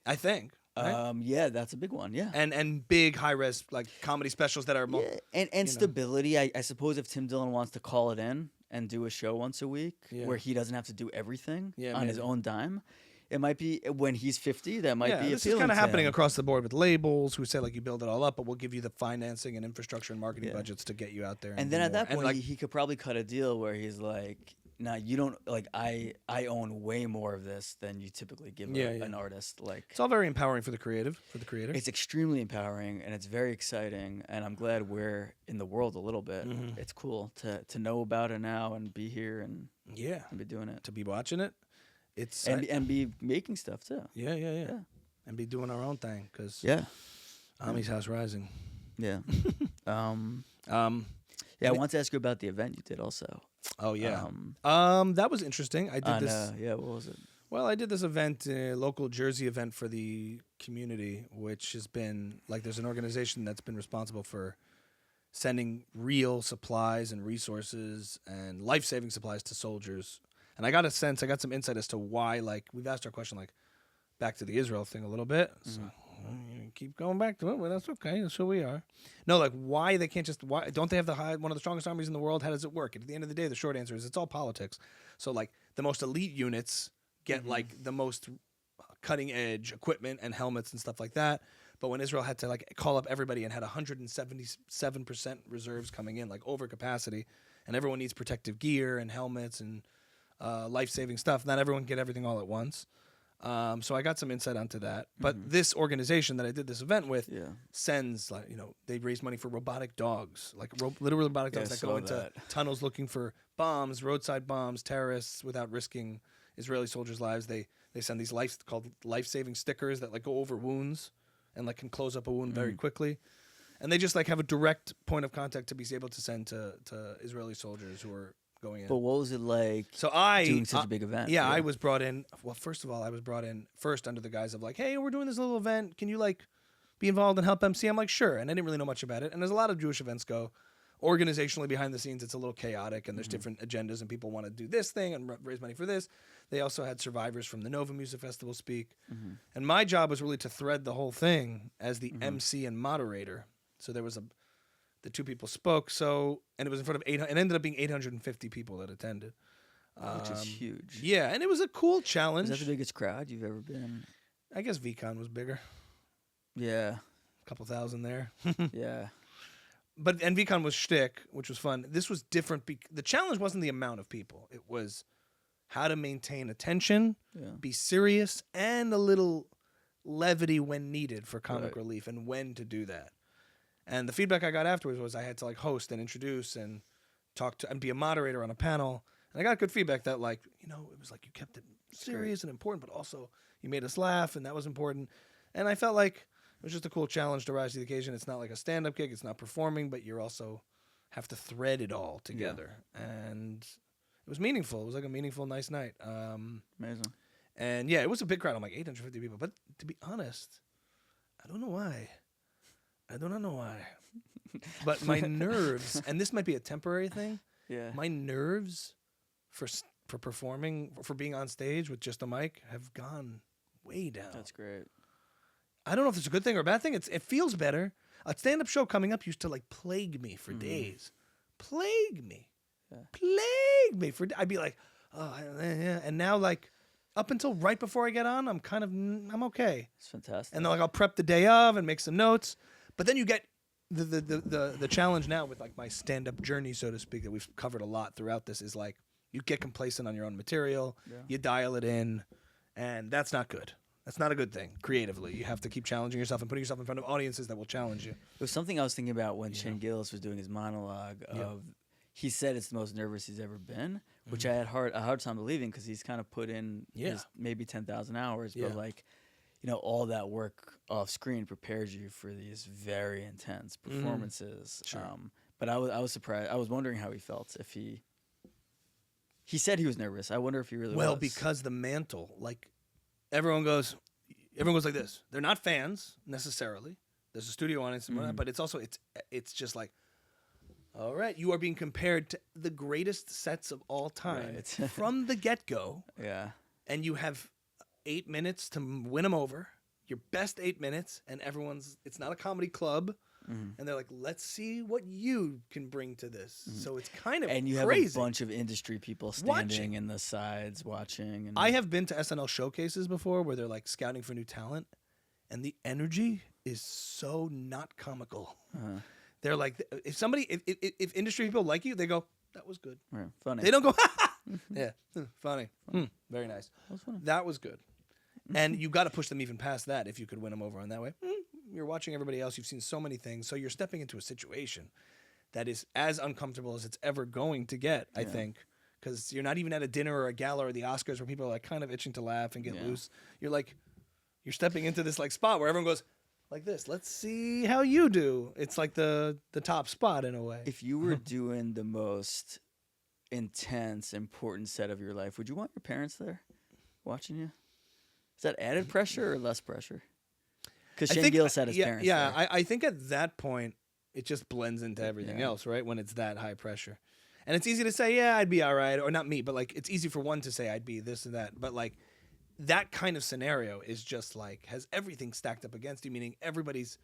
[SPEAKER 1] I think. Right?
[SPEAKER 2] Yeah, that's a big one. Yeah,
[SPEAKER 1] and big high res like comedy specials that are
[SPEAKER 2] and stability. I suppose if Tim Dillon wants to call it in and do a show once a week where he doesn't have to do everything on his own dime. It might be when he's 50. That might be appealing.
[SPEAKER 1] This is kind of happening across the board with labels who say like you build it all up, but we'll give you the financing and infrastructure and marketing budgets to get you out there.
[SPEAKER 2] And then at that point, he could probably cut a deal where he's like, "Nah, you don't like. I own way more of this than you typically give an artist." Like
[SPEAKER 1] it's all very empowering for the creator.
[SPEAKER 2] It's extremely empowering and it's very exciting. And I'm glad we're in the world a little bit. It's cool to know about it now and be here and be doing it,
[SPEAKER 1] to be watching it. It's
[SPEAKER 2] and be making stuff too.
[SPEAKER 1] Yeah. And be doing our own thing because Ami's House Rising.
[SPEAKER 2] Yeah. I want to ask you about the event you did also.
[SPEAKER 1] Oh yeah. That was interesting. I did this.
[SPEAKER 2] What was it?
[SPEAKER 1] Well, I did this event, a local Jersey event for the community, which has been like there's an organization that's been responsible for sending real supplies and resources and life-saving supplies to soldiers. And I got some insight as to why, like, we've asked our question, like, back to the Israel thing a little bit. So keep going back to it, but that's okay. That's who we are. No, like, why they can't just, why don't they have one of the strongest armies in the world? How does it work? At the end of the day, the short answer is it's all politics. So, like, the most elite units get, like, the most cutting-edge equipment and helmets and stuff like that. But when Israel had to, like, call up everybody and had 177% reserves coming in, like, over capacity, and everyone needs protective gear and helmets and life-saving stuff. Not everyone can get everything all at once. So I got some insight onto that. But this organization that I did this event with sends, like, they raise money for robotic dogs, like literal robotic dogs that go into tunnels looking for bombs, roadside bombs, terrorists without risking Israeli soldiers' lives. They send these called life-saving stickers that like go over wounds and like can close up a wound very quickly. And they just like have a direct point of contact to be able to send to Israeli soldiers who are going in.
[SPEAKER 2] But what was it like doing such a big event?
[SPEAKER 1] Yeah, I was brought in. Well, first of all, I was brought in first under the guise of like, hey, we're doing this little event. Can you like be involved and help MC? I'm like, sure. And I didn't really know much about it. And as a lot of Jewish events go, organizationally behind the scenes, it's a little chaotic, and there's different agendas, and people want to do this thing and raise money for this. They also had survivors from the Nova Music Festival speak. And my job was really to thread the whole thing as the MC and moderator. So there was the two people spoke, and it was in front of 800, it ended up being 850 people that attended.
[SPEAKER 2] Which is huge.
[SPEAKER 1] Yeah, and it was a cool challenge.
[SPEAKER 2] Is that the biggest crowd you've ever been?
[SPEAKER 1] I guess VCon was bigger.
[SPEAKER 2] Yeah.
[SPEAKER 1] A couple thousand there.
[SPEAKER 2] Yeah.
[SPEAKER 1] And VCon was shtick, which was fun. This was different. The challenge wasn't the amount of people. It was how to maintain attention, be serious, and a little levity when needed for comic relief, and when to do that. And the feedback I got afterwards was I had to like host and introduce and talk to and be a moderator on a panel. And I got good feedback that like, it was like you kept it serious and important, but also you made us laugh, and that was important. And I felt like it was just a cool challenge to rise to the occasion. It's not like a stand-up gig. It's not performing, but you're also have to thread it all together. Yeah. And it was meaningful. It was like a meaningful, nice night.
[SPEAKER 2] Amazing.
[SPEAKER 1] And yeah, it was a big crowd. I'm like 850 people. But to be honest, I don't know why. I do not know why. But my nerves, and this might be a temporary thing.
[SPEAKER 2] Yeah.
[SPEAKER 1] My nerves for performing, for being on stage with just a mic have gone way down.
[SPEAKER 2] That's great.
[SPEAKER 1] I don't know if it's a good thing or a bad thing. It feels better. A stand-up show coming up used to like plague me for days. Plague me. Yeah. Plague me. I'd be like, oh, yeah. And now like up until right before I get on, I'm okay.
[SPEAKER 2] It's fantastic.
[SPEAKER 1] And then like I'll prep the day of and make some notes. But then you get the challenge now with like my stand-up journey, so to speak, that we've covered a lot throughout this is like you get complacent on your own material. Yeah. You dial it in, and that's not good. That's not a good thing creatively. You have to keep challenging yourself and putting yourself in front of audiences that will challenge you.
[SPEAKER 2] It was something I was thinking about when Shane Gillis was doing his monologue of he said it's the most nervous he's ever been, which I had a hard time believing because he's kind of put in his maybe 10,000 hours, but like, all that work off screen prepares you for these very intense performances.
[SPEAKER 1] Sure.
[SPEAKER 2] But I was surprised. I was wondering how he felt. If he said he was nervous. I wonder if he really was.
[SPEAKER 1] Well, because the mantle, like everyone goes like this. They're not fans necessarily. There's a studio audience, but it's also it's just like, all right, you are being compared to the greatest sets of all time from the get-go.
[SPEAKER 2] Yeah.
[SPEAKER 1] And you have 8 minutes to win them over, your best 8 minutes, and it's not a comedy club, and they're like, let's see what you can bring to this. So it's kind of
[SPEAKER 2] and you
[SPEAKER 1] crazy.
[SPEAKER 2] Have a bunch of industry people standing in the sides watching. And
[SPEAKER 1] I have been to SNL showcases before where they're like scouting for new talent, and the energy is so not comical. They're like, if industry people like you, they go, that was good.
[SPEAKER 2] Yeah, funny.
[SPEAKER 1] They don't go, yeah, funny. Very nice. That was good. And you got to push them even past that if you could win them over on that way. You're watching everybody else. You've seen so many things. So you're stepping into a situation that is as uncomfortable as it's ever going to get, I think. Because you're not even at a dinner or a gala or the Oscars where people are like kind of itching to laugh and get loose. You're like, you're stepping into this like spot where everyone goes like this. Let's see how you do. It's like the top spot in a way.
[SPEAKER 2] If you were doing the most intense, important set of your life, would you want your parents there watching you? Is that added pressure or less pressure? Because Shane Gillis had his parents there.
[SPEAKER 1] I think at that point, it just blends into everything else, right? When it's that high pressure. And it's easy to say, yeah, I'd be all right. Or not me, but like it's easy for one to say I'd be this and that. But like that kind of scenario is just like has everything stacked up against you, meaning everybody's,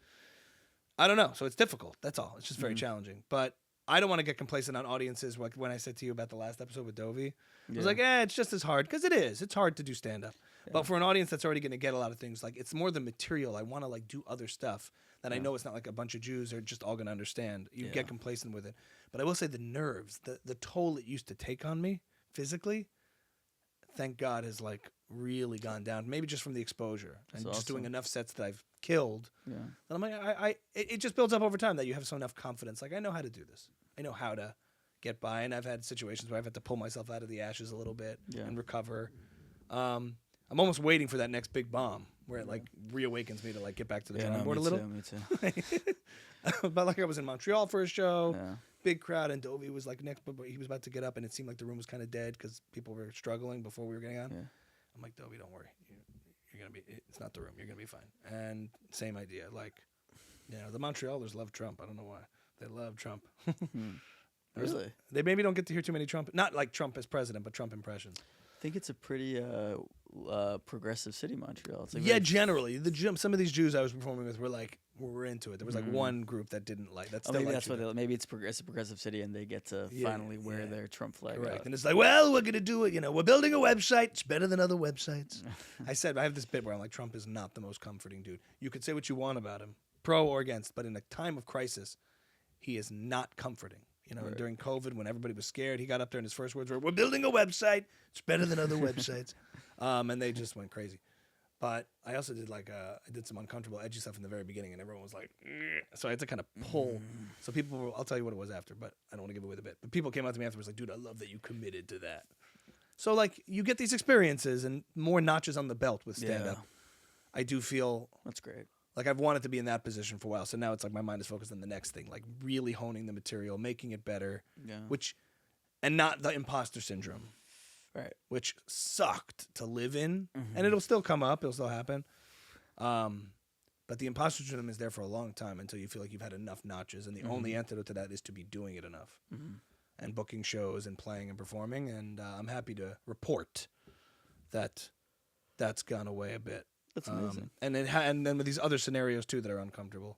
[SPEAKER 1] I don't know. So it's difficult. That's all. It's just very challenging. But I don't want to get complacent on audiences. Like when I said to you about the last episode with Dovey, I was like, it's just as hard. Because it is. It's hard to do stand-up. Yeah. But for an audience that's already going to get a lot of things, like it's more the material. I want to like do other stuff that I know it's not like a bunch of Jews are just all going to understand. You get complacent with it. But I will say the nerves, the toll it used to take on me physically, thank God has like really gone down. Maybe just from the exposure and just doing enough sets that I've killed. Yeah. And I'm like, it just builds up over time that you have enough confidence. Like I know how to do this. I know how to get by. And I've had situations where I've had to pull myself out of the ashes a little bit and recover. I'm almost waiting for that next big bomb where it like reawakens me to like get back to the drawing board a little.
[SPEAKER 2] Me too.
[SPEAKER 1] But like I was in Montreal for a show, big crowd, and Dovey was like next, but he was about to get up, and it seemed like the room was kind of dead because people were struggling before we were getting on. Yeah. I'm like, Dovey, don't worry, you're gonna be. It's not the room. You're gonna be fine. And same idea, like, the Montrealers love Trump. I don't know why. They love Trump.
[SPEAKER 2] Really?
[SPEAKER 1] They maybe don't get to hear too many Trump, not like Trump as president, but Trump impressions.
[SPEAKER 2] I think it's a pretty progressive city, Montreal. It's like
[SPEAKER 1] Yeah, generally. Some of these Jews I was performing with were into it. There was like one group that didn't like that.
[SPEAKER 2] Maybe that's what maybe it's a progressive city and they get to finally wear their Trump flag.
[SPEAKER 1] Correct.
[SPEAKER 2] Out.
[SPEAKER 1] And it's like, well, we're going to do it. We're building a website. It's better than other websites. I have this bit where I'm like, Trump is not the most comforting dude. You could say what you want about him, pro or against, but in a time of crisis, he is not comforting. And during COVID, when everybody was scared, he got up there and his first words were, we're building a website. It's better than other websites. And they just went crazy. But I also did I did some uncomfortable, edgy stuff in the very beginning, and everyone was like, so I had to kind of pull. So I'll tell you what it was after, but I don't want to give away the bit. But people came out to me afterwards like, dude, I love that you committed to that. So you get these experiences and more notches on the belt with stand-up. I do feel
[SPEAKER 2] that's great.
[SPEAKER 1] Like I've wanted to be in that position for a while. So now it's like my mind is focused on the next thing, like really honing the material, making it better, and not the imposter syndrome.
[SPEAKER 2] Right.
[SPEAKER 1] Which sucked to live in, and it'll still come up. It'll still happen. But the imposter syndrome is there for a long time until you feel like you've had enough notches, and the only antidote to that is to be doing it enough and booking shows and playing and performing. And I'm happy to report that that's gone away a bit.
[SPEAKER 2] That's amazing.
[SPEAKER 1] And then with these other scenarios too that are uncomfortable,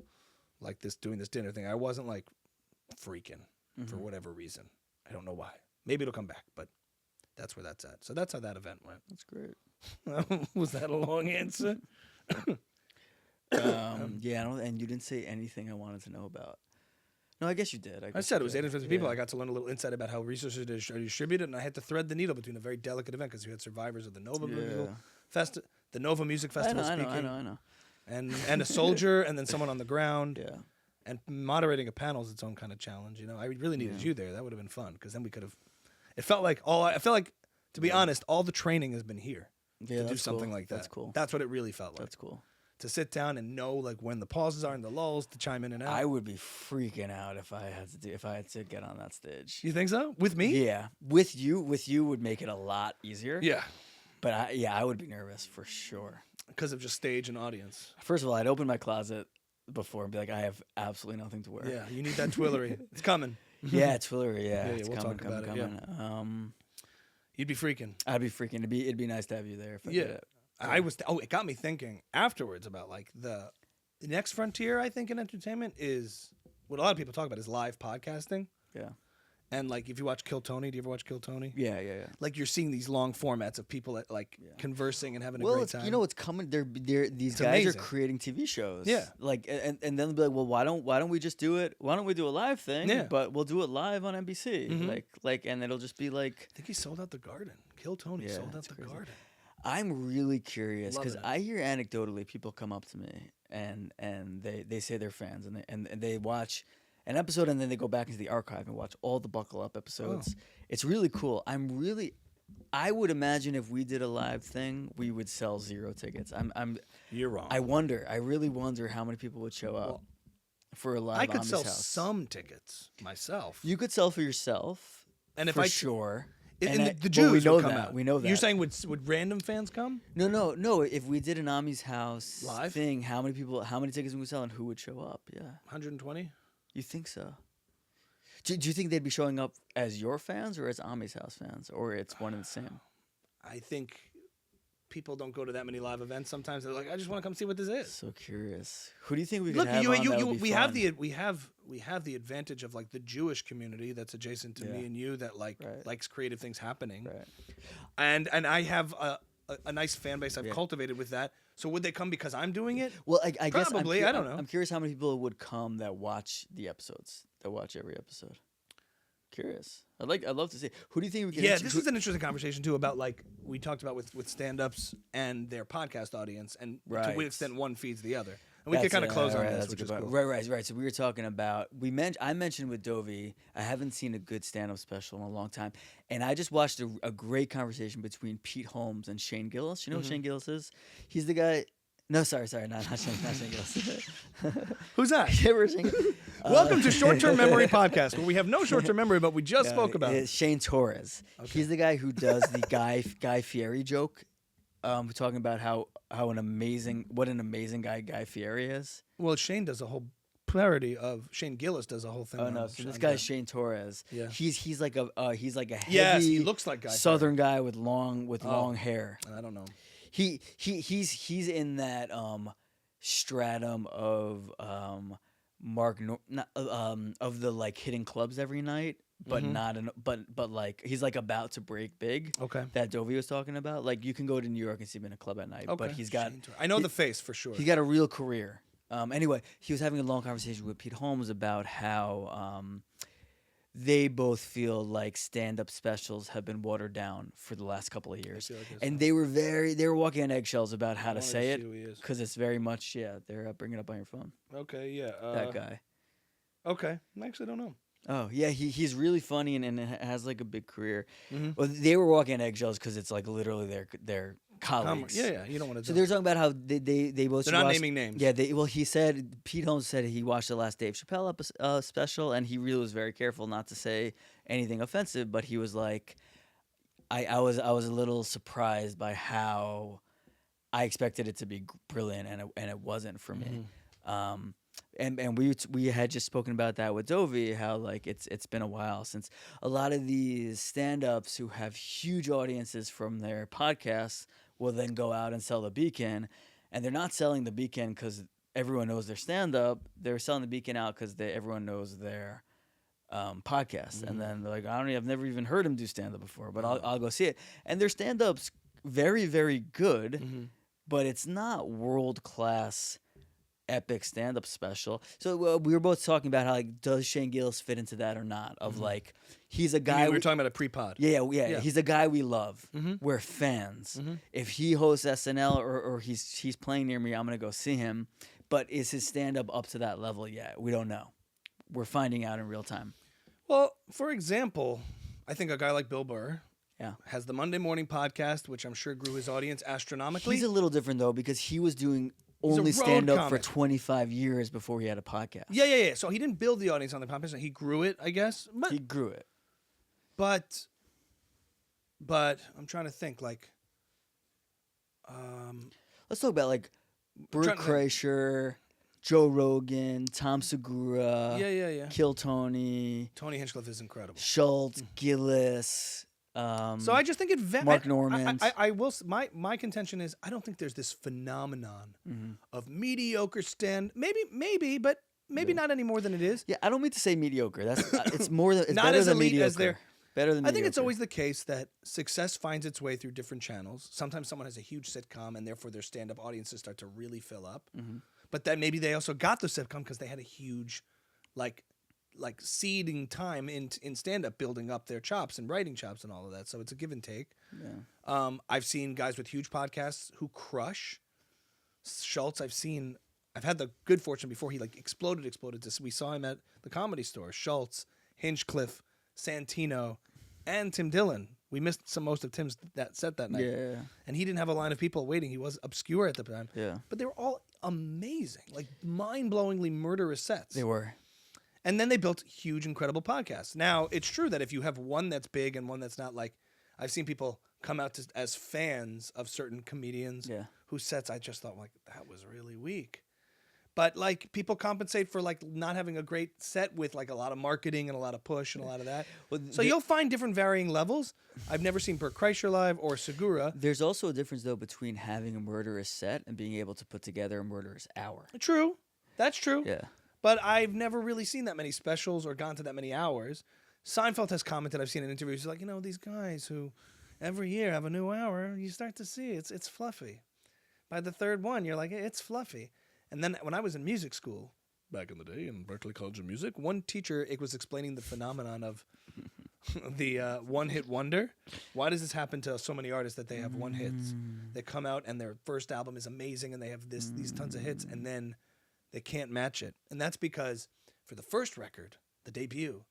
[SPEAKER 1] like doing this dinner thing, I wasn't like freaking for whatever reason. I don't know why. Maybe it'll come back, but that's where that's at. So that's how that event went.
[SPEAKER 2] That's great.
[SPEAKER 1] Was that a long answer?
[SPEAKER 2] Yeah, and you didn't say anything I wanted to know about. No, I guess you did.
[SPEAKER 1] I said it was 850 people. I got to learn a little insight about how resources are distributed, and I had to thread the needle between a very delicate event because you had survivors of the Nova Music Festival speaking.
[SPEAKER 2] I know.
[SPEAKER 1] And a soldier, and then someone on the ground.
[SPEAKER 2] Yeah.
[SPEAKER 1] And moderating a panel is its own kind of challenge. I really needed you there. That would have been fun because then we could have. It felt like to be honest, all the training has been here to do something like that.
[SPEAKER 2] That's cool.
[SPEAKER 1] That's what it really felt like.
[SPEAKER 2] That's cool.
[SPEAKER 1] To sit down and know when the pauses are and the lulls to chime in and out.
[SPEAKER 2] I would be freaking out if I had to get on that stage.
[SPEAKER 1] You think so? With me?
[SPEAKER 2] Yeah. With you would make it a lot easier.
[SPEAKER 1] Yeah.
[SPEAKER 2] But I would be nervous for sure.
[SPEAKER 1] Because of just stage and audience.
[SPEAKER 2] First of all, I'd open my closet before and be like, I have absolutely nothing to wear.
[SPEAKER 1] Yeah, you need that Twillery. It's coming.
[SPEAKER 2] Yeah, Twillery. Yeah,
[SPEAKER 1] it's we'll talk about it. Yeah. You'd be freaking.
[SPEAKER 2] I'd be freaking. It'd be nice to have you there. If I did it.
[SPEAKER 1] It got me thinking afterwards about the next frontier, I think, in entertainment is what a lot of people talk about is live podcasting.
[SPEAKER 2] Yeah.
[SPEAKER 1] And if you watch Kill Tony, do you ever watch Kill Tony?
[SPEAKER 2] Yeah.
[SPEAKER 1] You're seeing these long formats of people conversing and having a great time.
[SPEAKER 2] You know what's coming? These guys
[SPEAKER 1] amazing.
[SPEAKER 2] are creating TV shows.
[SPEAKER 1] Yeah.
[SPEAKER 2] And then they'll be like, well, why don't we just do it? Why don't we do a live thing?
[SPEAKER 1] Yeah.
[SPEAKER 2] But we'll do it live on NBC. And it'll just be like.
[SPEAKER 1] I think he sold out the Garden. Kill Tony sold out the
[SPEAKER 2] crazy.
[SPEAKER 1] Garden.
[SPEAKER 2] I'm really curious because
[SPEAKER 1] Love
[SPEAKER 2] I hear anecdotally people come up to me and they say they're fans and they watch an episode and then they go back into the archive and watch all the Buckle Up episodes. Oh. It's really cool. I would imagine if we did a live thing, we would sell 0 tickets.
[SPEAKER 1] You're wrong.
[SPEAKER 2] I really wonder how many people would show up for a live.
[SPEAKER 1] I could
[SPEAKER 2] Ami's
[SPEAKER 1] sell
[SPEAKER 2] house.
[SPEAKER 1] some tickets myself.
[SPEAKER 2] You could sell for yourself,
[SPEAKER 1] and
[SPEAKER 2] for sure.
[SPEAKER 1] And the Jews would come out.
[SPEAKER 2] We know that.
[SPEAKER 1] You're saying would random fans come?
[SPEAKER 2] No. If we did an Ami's house
[SPEAKER 1] live
[SPEAKER 2] thing, how many tickets would we sell, and who would show up? Yeah,
[SPEAKER 1] 120.
[SPEAKER 2] You think so? Do you think they'd be showing up as your fans or as Ami's house fans, or it's one and the same?
[SPEAKER 1] I think people don't go to that many live events. Sometimes they're like, I just want to come see what this is.
[SPEAKER 2] So curious. Who do you think we could
[SPEAKER 1] Look,
[SPEAKER 2] have on
[SPEAKER 1] we have the advantage of the Jewish community that's adjacent to me and you that likes creative things happening.
[SPEAKER 2] Right.
[SPEAKER 1] And I have a nice fan base I've cultivated with that. So would they come because I'm doing it?
[SPEAKER 2] Well, I guess
[SPEAKER 1] probably. I don't know.
[SPEAKER 2] I'm curious how many people would come that watch the episodes, that watch every episode. Curious. I'd love to see. Who do you think we can?
[SPEAKER 1] Yeah, this is an interesting conversation too about we talked about with stand-ups and their podcast audience, and to what extent one feeds the other. And we could kind of close on this, which is cool.
[SPEAKER 2] Right. So we were talking about I mentioned with Dovey, I haven't seen a good stand-up special in a long time, and I just watched a great conversation between Pete Holmes and Shane Gillis. You know who Shane Gillis is? He's the guy. No, sorry, not Shane Gillis.
[SPEAKER 1] Who's that?
[SPEAKER 2] Shane,
[SPEAKER 1] Welcome to Short-Term Memory Podcast, where we have no short-term memory, but we just spoke about it.
[SPEAKER 2] Shane Torres. Okay. He's the guy who does the Guy Fieri joke, talking about what an amazing guy Fieri is.
[SPEAKER 1] Well, Shane does a whole parody of Shane Gillis does a whole thing.
[SPEAKER 2] Oh no! So this guy's Shane Torres.
[SPEAKER 1] Yeah.
[SPEAKER 2] He's like a heavy.
[SPEAKER 1] Yes, he looks like Guy
[SPEAKER 2] Southern guy with long hair.
[SPEAKER 1] I don't know.
[SPEAKER 2] He's in that stratum of of the like hitting clubs every night, but not but like he's like about to break big.
[SPEAKER 1] Okay.
[SPEAKER 2] That Dovey was talking about. Like you can go to New York and see him in a club at night, but he's got.
[SPEAKER 1] I know the face for sure.
[SPEAKER 2] He's got a real career. Anyway, he was having a long conversation with Pete Holmes about how they both feel like stand-up specials have been watered down for the last couple of years, and they were walking on eggshells about how to say it because it's very much they're bringing it up on your phone.
[SPEAKER 1] Okay, yeah,
[SPEAKER 2] that guy.
[SPEAKER 1] Okay, I actually don't know.
[SPEAKER 2] Oh yeah, he's really funny and has like a big career.
[SPEAKER 1] Mm-hmm.
[SPEAKER 2] Well, they were walking on eggshells because it's like literally their colleagues.
[SPEAKER 1] Yeah, you don't want to.
[SPEAKER 2] So they're talking about how they both.
[SPEAKER 1] They're not naming names.
[SPEAKER 2] Yeah, he said Pete Holmes said he watched the last Dave Chappelle special and he really was very careful not to say anything offensive, but he was like, I was a little surprised by how I expected it to be brilliant and it wasn't for me.
[SPEAKER 1] Mm-hmm.
[SPEAKER 2] And we had just spoken about that with Dovey, how like it's been a while since a lot of these stand-ups who have huge audiences from their podcasts will then go out and sell the Beacon, and they're not selling the Beacon because everyone knows their stand-up. They're selling the Beacon out because everyone knows their podcast, and then they're like, I've never even heard him do stand-up before, but I'll go see it. And their stand-up's very, very good, but it's not world-class epic stand-up special. So we were both talking about how like does Shane Gillis fit into that or not? Of like he's a guy
[SPEAKER 1] we were talking about a pre-pod.
[SPEAKER 2] Yeah. He's a guy we love. We're fans. If he hosts SNL or he's playing near me, I'm gonna go see him. But is his stand-up up to that level yet? We don't know. We're finding out in real time.
[SPEAKER 1] Well, for example, I think a guy like Bill Burr has the Monday Morning Podcast, which I'm sure grew his audience astronomically.
[SPEAKER 2] He's a little different though because he was doing only stand-up for 25 years before he had a podcast.
[SPEAKER 1] Yeah. So he didn't build the audience on the podcast. He grew it, I guess.
[SPEAKER 2] He grew it.
[SPEAKER 1] But I'm trying to think, like...
[SPEAKER 2] let's talk about, like, Bert Kreischer, Joe Rogan, Tom Segura.
[SPEAKER 1] Yeah.
[SPEAKER 2] Kill Tony.
[SPEAKER 1] Tony Hinchcliffe is incredible.
[SPEAKER 2] Schultz, Gillis...
[SPEAKER 1] so I just think
[SPEAKER 2] Mark Norman.
[SPEAKER 1] I will. My contention is I don't think there's this phenomenon of mediocre stand. Maybe, but maybe not any more than it is.
[SPEAKER 2] Yeah, I don't mean to say mediocre. That's it's more than it's
[SPEAKER 1] not
[SPEAKER 2] better
[SPEAKER 1] as
[SPEAKER 2] than
[SPEAKER 1] elite
[SPEAKER 2] mediocre.
[SPEAKER 1] as they're.
[SPEAKER 2] Better than
[SPEAKER 1] I think
[SPEAKER 2] mediocre.
[SPEAKER 1] it's always the case that success finds its way through different channels. Sometimes someone has a huge sitcom and therefore their stand-up audiences start to really fill up. But then maybe they also got the sitcom because they had a huge, like seeding time in stand-up, building up their chops and writing chops and all of that. So it's a give and take. Yeah. I've seen guys with huge podcasts who crush. Schultz, I've had the good fortune before he like exploded. We saw him at the Comedy Store. Schultz, Hinchcliffe, Santino, and Tim Dillon. We missed most of Tim's set that night.
[SPEAKER 2] Yeah.
[SPEAKER 1] And he didn't have a line of people waiting. He was obscure at the time.
[SPEAKER 2] Yeah.
[SPEAKER 1] But they were all amazing, like mind-blowingly murderous sets.
[SPEAKER 2] They were.
[SPEAKER 1] And then they built huge, incredible podcasts. Now, it's true that if you have one that's big and one that's not, like, I've seen people come out as fans of certain comedians whose sets I just thought, like, that was really weak. But, like, people compensate for, like, not having a great set with, like, a lot of marketing and a lot of push and a lot of that. Well, so you'll find different varying levels. I've never seen Bert Kreischer live or Segura.
[SPEAKER 2] There's also a difference, though, between having a murderous set and being able to put together a murderous hour.
[SPEAKER 1] True. That's true.
[SPEAKER 2] Yeah.
[SPEAKER 1] But I've never really seen that many specials or gone to that many hours. Seinfeld has commented, I've seen in interviews, he's like, these guys who every year have a new hour, you start to see it's fluffy. By the third one, you're like, it's fluffy. And then when I was in music school, back in the day in Berklee College of Music, one teacher was explaining the phenomenon of the one-hit wonder. Why does this happen to so many artists that they have one hits? They come out and their first album is amazing and they have these tons of hits, and then they can't match it. And that's because for the first record, the debut,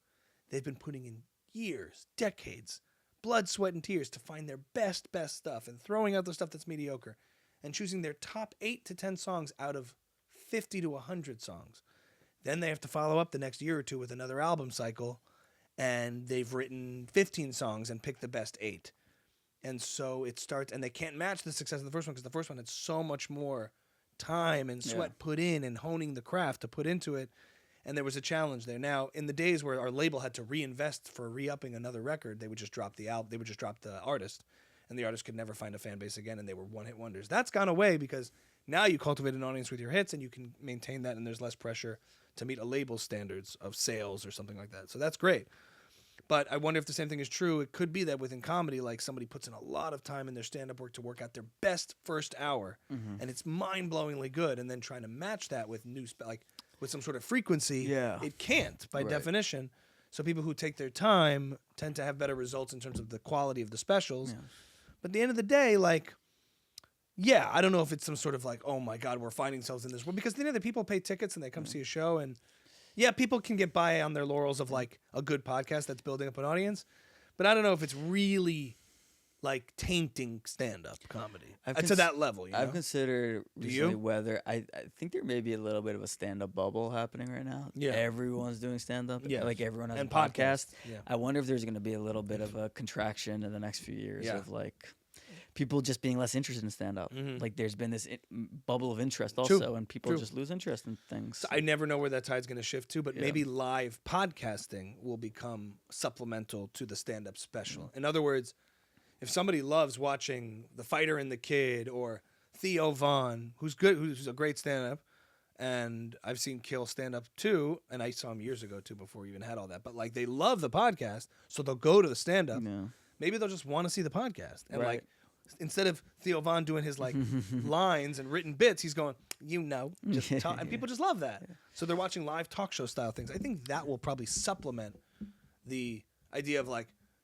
[SPEAKER 1] they've been putting in years, decades, blood, sweat, and tears to find their best stuff and throwing out the stuff that's mediocre and choosing their top 8 to 10 songs out of 50 to 100 songs. Then they have to follow up the next year or two with another album cycle, and they've written 15 songs and picked the best 8. And so it starts, and they can't match the success of the first one because the first one had so much more time and sweat put in and honing the craft to put into it. And there was a challenge there. Now, in the days where our label had to reinvest for re-upping another record, they would just drop the album. They would just drop the artist, and the artist could never find a fan base again, and they were one-hit wonders. That's gone away because now you cultivate an audience with your hits, and you can maintain that, and there's less pressure to meet a label's standards of sales or something like that. So that's great. But I wonder if the same thing is true. It could be that within comedy, like somebody puts in a lot of time in their stand-up work to work out their best first hour, and it's mind-blowingly good, and then trying to match that with with some sort of frequency, it can't by definition. So people who take their time tend to have better results in terms of the quality of the specials. Yeah. But at the end of the day, I don't know if it's some sort of oh my God, we're finding ourselves in this world. Because at the end of the day, people pay tickets and they come see a show. And people can get by on their laurels of a good podcast that's building up an audience. But I don't know if it's really tainting stand-up comedy to that level.
[SPEAKER 2] I've considered recently whether I think there may be a little bit of a stand-up bubble happening right now. Yeah, everyone's doing stand-up. Yeah, everyone has a podcast. Yeah. I wonder if there's going to be a little bit of a contraction in the next few years of people just being less interested in stand-up. Mm-hmm. There's been this bubble of interest also, and people just lose interest in things.
[SPEAKER 1] So I never know where that tide's going to shift to, but maybe live podcasting will become supplemental to the stand-up special. Mm-hmm. In other words, if somebody loves watching The Fighter and the Kid or Theo Von, who's a great stand-up, and I've seen Kill stand-up too, and I saw him years ago too before we even had all that, but they love the podcast, so they'll go to the stand-up. Yeah. Maybe they'll just want to see the podcast. And instead of Theo Von doing his lines and written bits, he's going, just talk. And people just love that. Yeah. So they're watching live talk show style things. I think that will probably supplement the idea of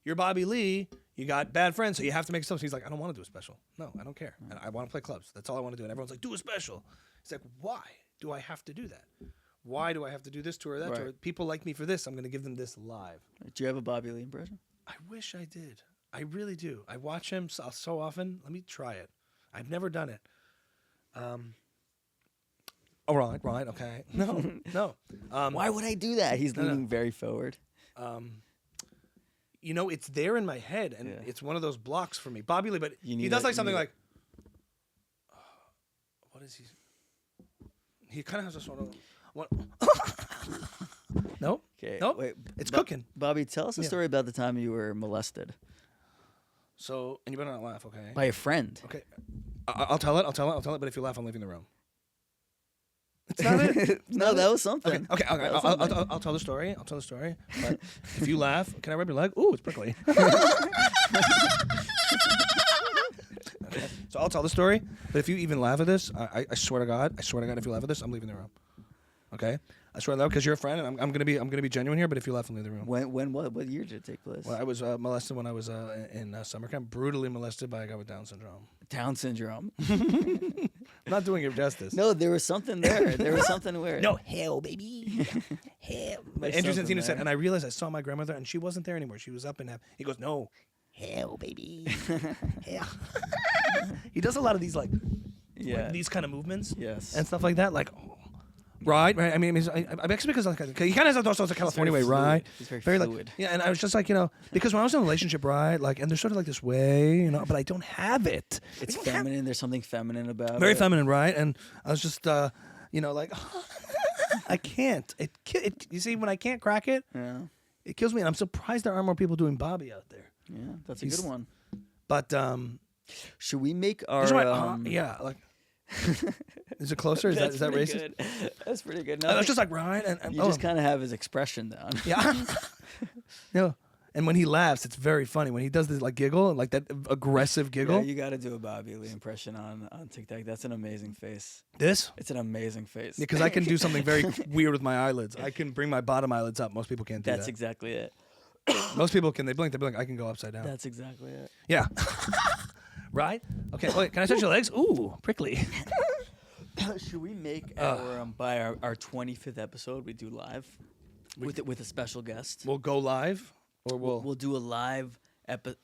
[SPEAKER 1] you're Bobby Lee, you got bad friends, so you have to make stuff. So he's like, I don't want to do a special. No, I don't care. And I want to play clubs. That's all I want to do. And everyone's like, do a special. He's like, why do I have to do that? Why do I have to do this tour or that tour? People like me for this. I'm going to give them this live.
[SPEAKER 2] Do you have a Bobby Lee impression?
[SPEAKER 1] I wish I did. I really do. I watch him so often. Let me try it. I've never done it. All right, okay. No.
[SPEAKER 2] Why would I do that? He's leaning very forward.
[SPEAKER 1] It's there in my head, and it's one of those blocks for me. Bobby Lee, but he does something like, what is he? He kind of has a sort of, what? Nope. Okay. Nope. Wait, it's cooking.
[SPEAKER 2] Bobby, tell us a story about the time you were molested.
[SPEAKER 1] So, and you better not laugh, okay?
[SPEAKER 2] By a friend.
[SPEAKER 1] Okay. I'll tell it, but if you laugh, I'm leaving the room. It's not it.
[SPEAKER 2] No, that was something.
[SPEAKER 1] Okay. I'll tell the story. But if you laugh, can I rub your leg? Ooh, it's prickly. Okay. So I'll tell the story. But if you even laugh at this, I swear to God, if you laugh at this, I'm leaving the room. Okay. I swear to God, because you're a friend, and I'm gonna be genuine here. But if you laugh, I'm leaving the room.
[SPEAKER 2] What year did it take place?
[SPEAKER 1] Well, I was molested when I was in summer camp. Brutally molested by a guy with Down syndrome.
[SPEAKER 2] Down syndrome.
[SPEAKER 1] I'm not doing it justice.
[SPEAKER 2] No, there was something there. There was something weird.
[SPEAKER 1] No, hell, baby. Hell. Andrew Santino said, and I realized I saw my grandmother, and she wasn't there anymore. She was up in heaven. He goes, no, hell, baby. Hell. He does a lot of these these kind of movements, and stuff like that, Right. I mean, I'm actually because he kind of has those California way, right?
[SPEAKER 2] He's very fluid.
[SPEAKER 1] And I was just because when I was in a relationship, right, and there's sort of this way, but I don't have it.
[SPEAKER 2] It's feminine. There's something feminine about it.
[SPEAKER 1] Very feminine, right? And I was just, I can't. You see, when I can't crack it, it kills me. And I'm surprised there aren't more people doing Bobby out there.
[SPEAKER 2] Yeah, that's a good one.
[SPEAKER 1] But
[SPEAKER 2] should we make our?
[SPEAKER 1] Is it closer? Is that racist?
[SPEAKER 2] Good. That's pretty good.
[SPEAKER 1] No, it's just right, and
[SPEAKER 2] you just kind of have his expression down.
[SPEAKER 1] Yeah. No, and when he laughs, it's very funny. When he does this giggle, that aggressive giggle.
[SPEAKER 2] Yeah, you got to do a Bobby Lee impression on TikTok. That's an amazing face.
[SPEAKER 1] This?
[SPEAKER 2] It's an amazing face.
[SPEAKER 1] Yeah, because I can do something very weird with my eyelids. I can bring my bottom eyelids up. Most people can't do that.
[SPEAKER 2] That's exactly it.
[SPEAKER 1] Most people can. They blink. I can go upside down.
[SPEAKER 2] That's exactly it.
[SPEAKER 1] Yeah. Right? Okay, wait, can I touch your legs? Ooh, prickly.
[SPEAKER 2] Should we make our 25th episode we do live with a special guest?
[SPEAKER 1] We'll go live, or
[SPEAKER 2] we'll do a live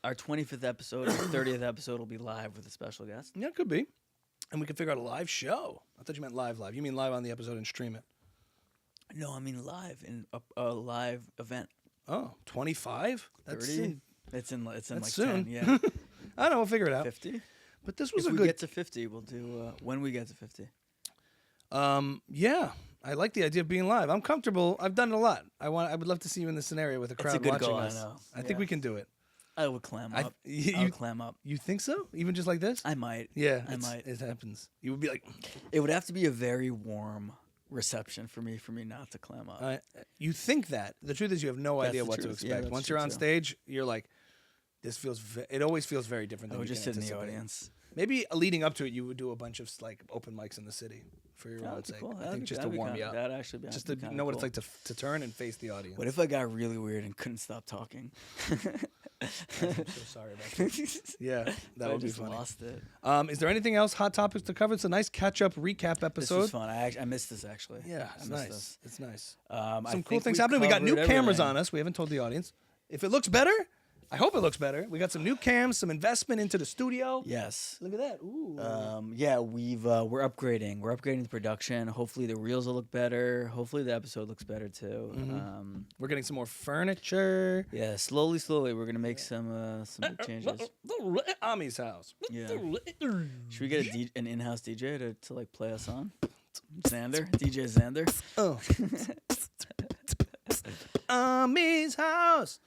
[SPEAKER 2] our 25th episode, our 30th episode will be live with a special guest.
[SPEAKER 1] Yeah, it could be. And we could figure out a live show. I thought you meant live. You mean live on the episode and stream it?
[SPEAKER 2] No, I mean live in a live event.
[SPEAKER 1] Oh, 25?
[SPEAKER 2] That's 30? It's in
[SPEAKER 1] that's
[SPEAKER 2] soon.
[SPEAKER 1] 10, yeah. I don't know, we'll figure it out.
[SPEAKER 2] 50?
[SPEAKER 1] But this was
[SPEAKER 2] if
[SPEAKER 1] a good...
[SPEAKER 2] If we get to 50, we'll do... when we get to 50.
[SPEAKER 1] Yeah, I like the idea of being live. I'm comfortable. I've done it a lot. I would love to see you in the scenario with a crowd
[SPEAKER 2] good
[SPEAKER 1] watching
[SPEAKER 2] goal,
[SPEAKER 1] us.
[SPEAKER 2] I know.
[SPEAKER 1] I think we can do it.
[SPEAKER 2] I would clam up. I would clam up.
[SPEAKER 1] You think so? Even just like this?
[SPEAKER 2] I might.
[SPEAKER 1] Yeah,
[SPEAKER 2] I might.
[SPEAKER 1] It happens. You would be like,
[SPEAKER 2] it would have to be a very warm reception for me not to clam up.
[SPEAKER 1] you think that. The truth is, you have no idea what to expect.
[SPEAKER 2] Yeah,
[SPEAKER 1] Once you're on stage, you're like, this feels. It always feels very different.
[SPEAKER 2] I
[SPEAKER 1] than
[SPEAKER 2] would
[SPEAKER 1] you
[SPEAKER 2] just
[SPEAKER 1] can
[SPEAKER 2] sit in the
[SPEAKER 1] anticipate.
[SPEAKER 2] audience.
[SPEAKER 1] Maybe leading up to it, you would do a bunch of like open mics in the city for your own sake.
[SPEAKER 2] Cool.
[SPEAKER 1] I think just to warm you up.
[SPEAKER 2] That'd actually be
[SPEAKER 1] just to know what it's like to turn and face the audience.
[SPEAKER 2] What if I got really weird and couldn't stop talking?
[SPEAKER 1] I'm so sorry about that. Yeah, that would be funny.
[SPEAKER 2] Lost it.
[SPEAKER 1] Is there anything else, hot topics to cover? It's a nice catch-up recap episode.
[SPEAKER 2] This was fun. I missed this actually.
[SPEAKER 1] Yeah, it's nice. It's nice.
[SPEAKER 2] Some
[SPEAKER 1] cool things happening. We got new cameras on us. We haven't told the audience. If it looks better, I hope it looks better. We got some new cams, some investment into the studio.
[SPEAKER 2] Yes.
[SPEAKER 1] Look at that. Ooh.
[SPEAKER 2] Yeah, we're upgrading. We're upgrading the production. Hopefully the reels will look better. Hopefully the episode looks better too.
[SPEAKER 1] Mm-hmm. We're getting some more furniture.
[SPEAKER 2] Yeah, slowly we're gonna make some big changes.
[SPEAKER 1] Ami's house.
[SPEAKER 2] Yeah. Should we get an in-house DJ to like play us on? Xander, DJ Xander.
[SPEAKER 1] Oh. Ami's house.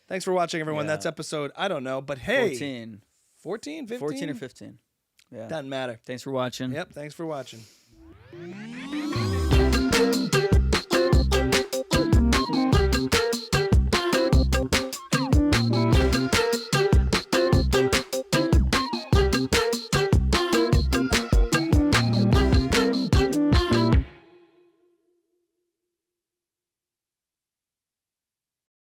[SPEAKER 1] Thanks for watching, everyone.
[SPEAKER 2] Yeah.
[SPEAKER 1] That's episode, I don't know, but hey.
[SPEAKER 2] 14,
[SPEAKER 1] 15?
[SPEAKER 2] 14 or 15. Yeah.
[SPEAKER 1] Doesn't matter.
[SPEAKER 2] Thanks for watching.
[SPEAKER 1] Yep, thanks for watching.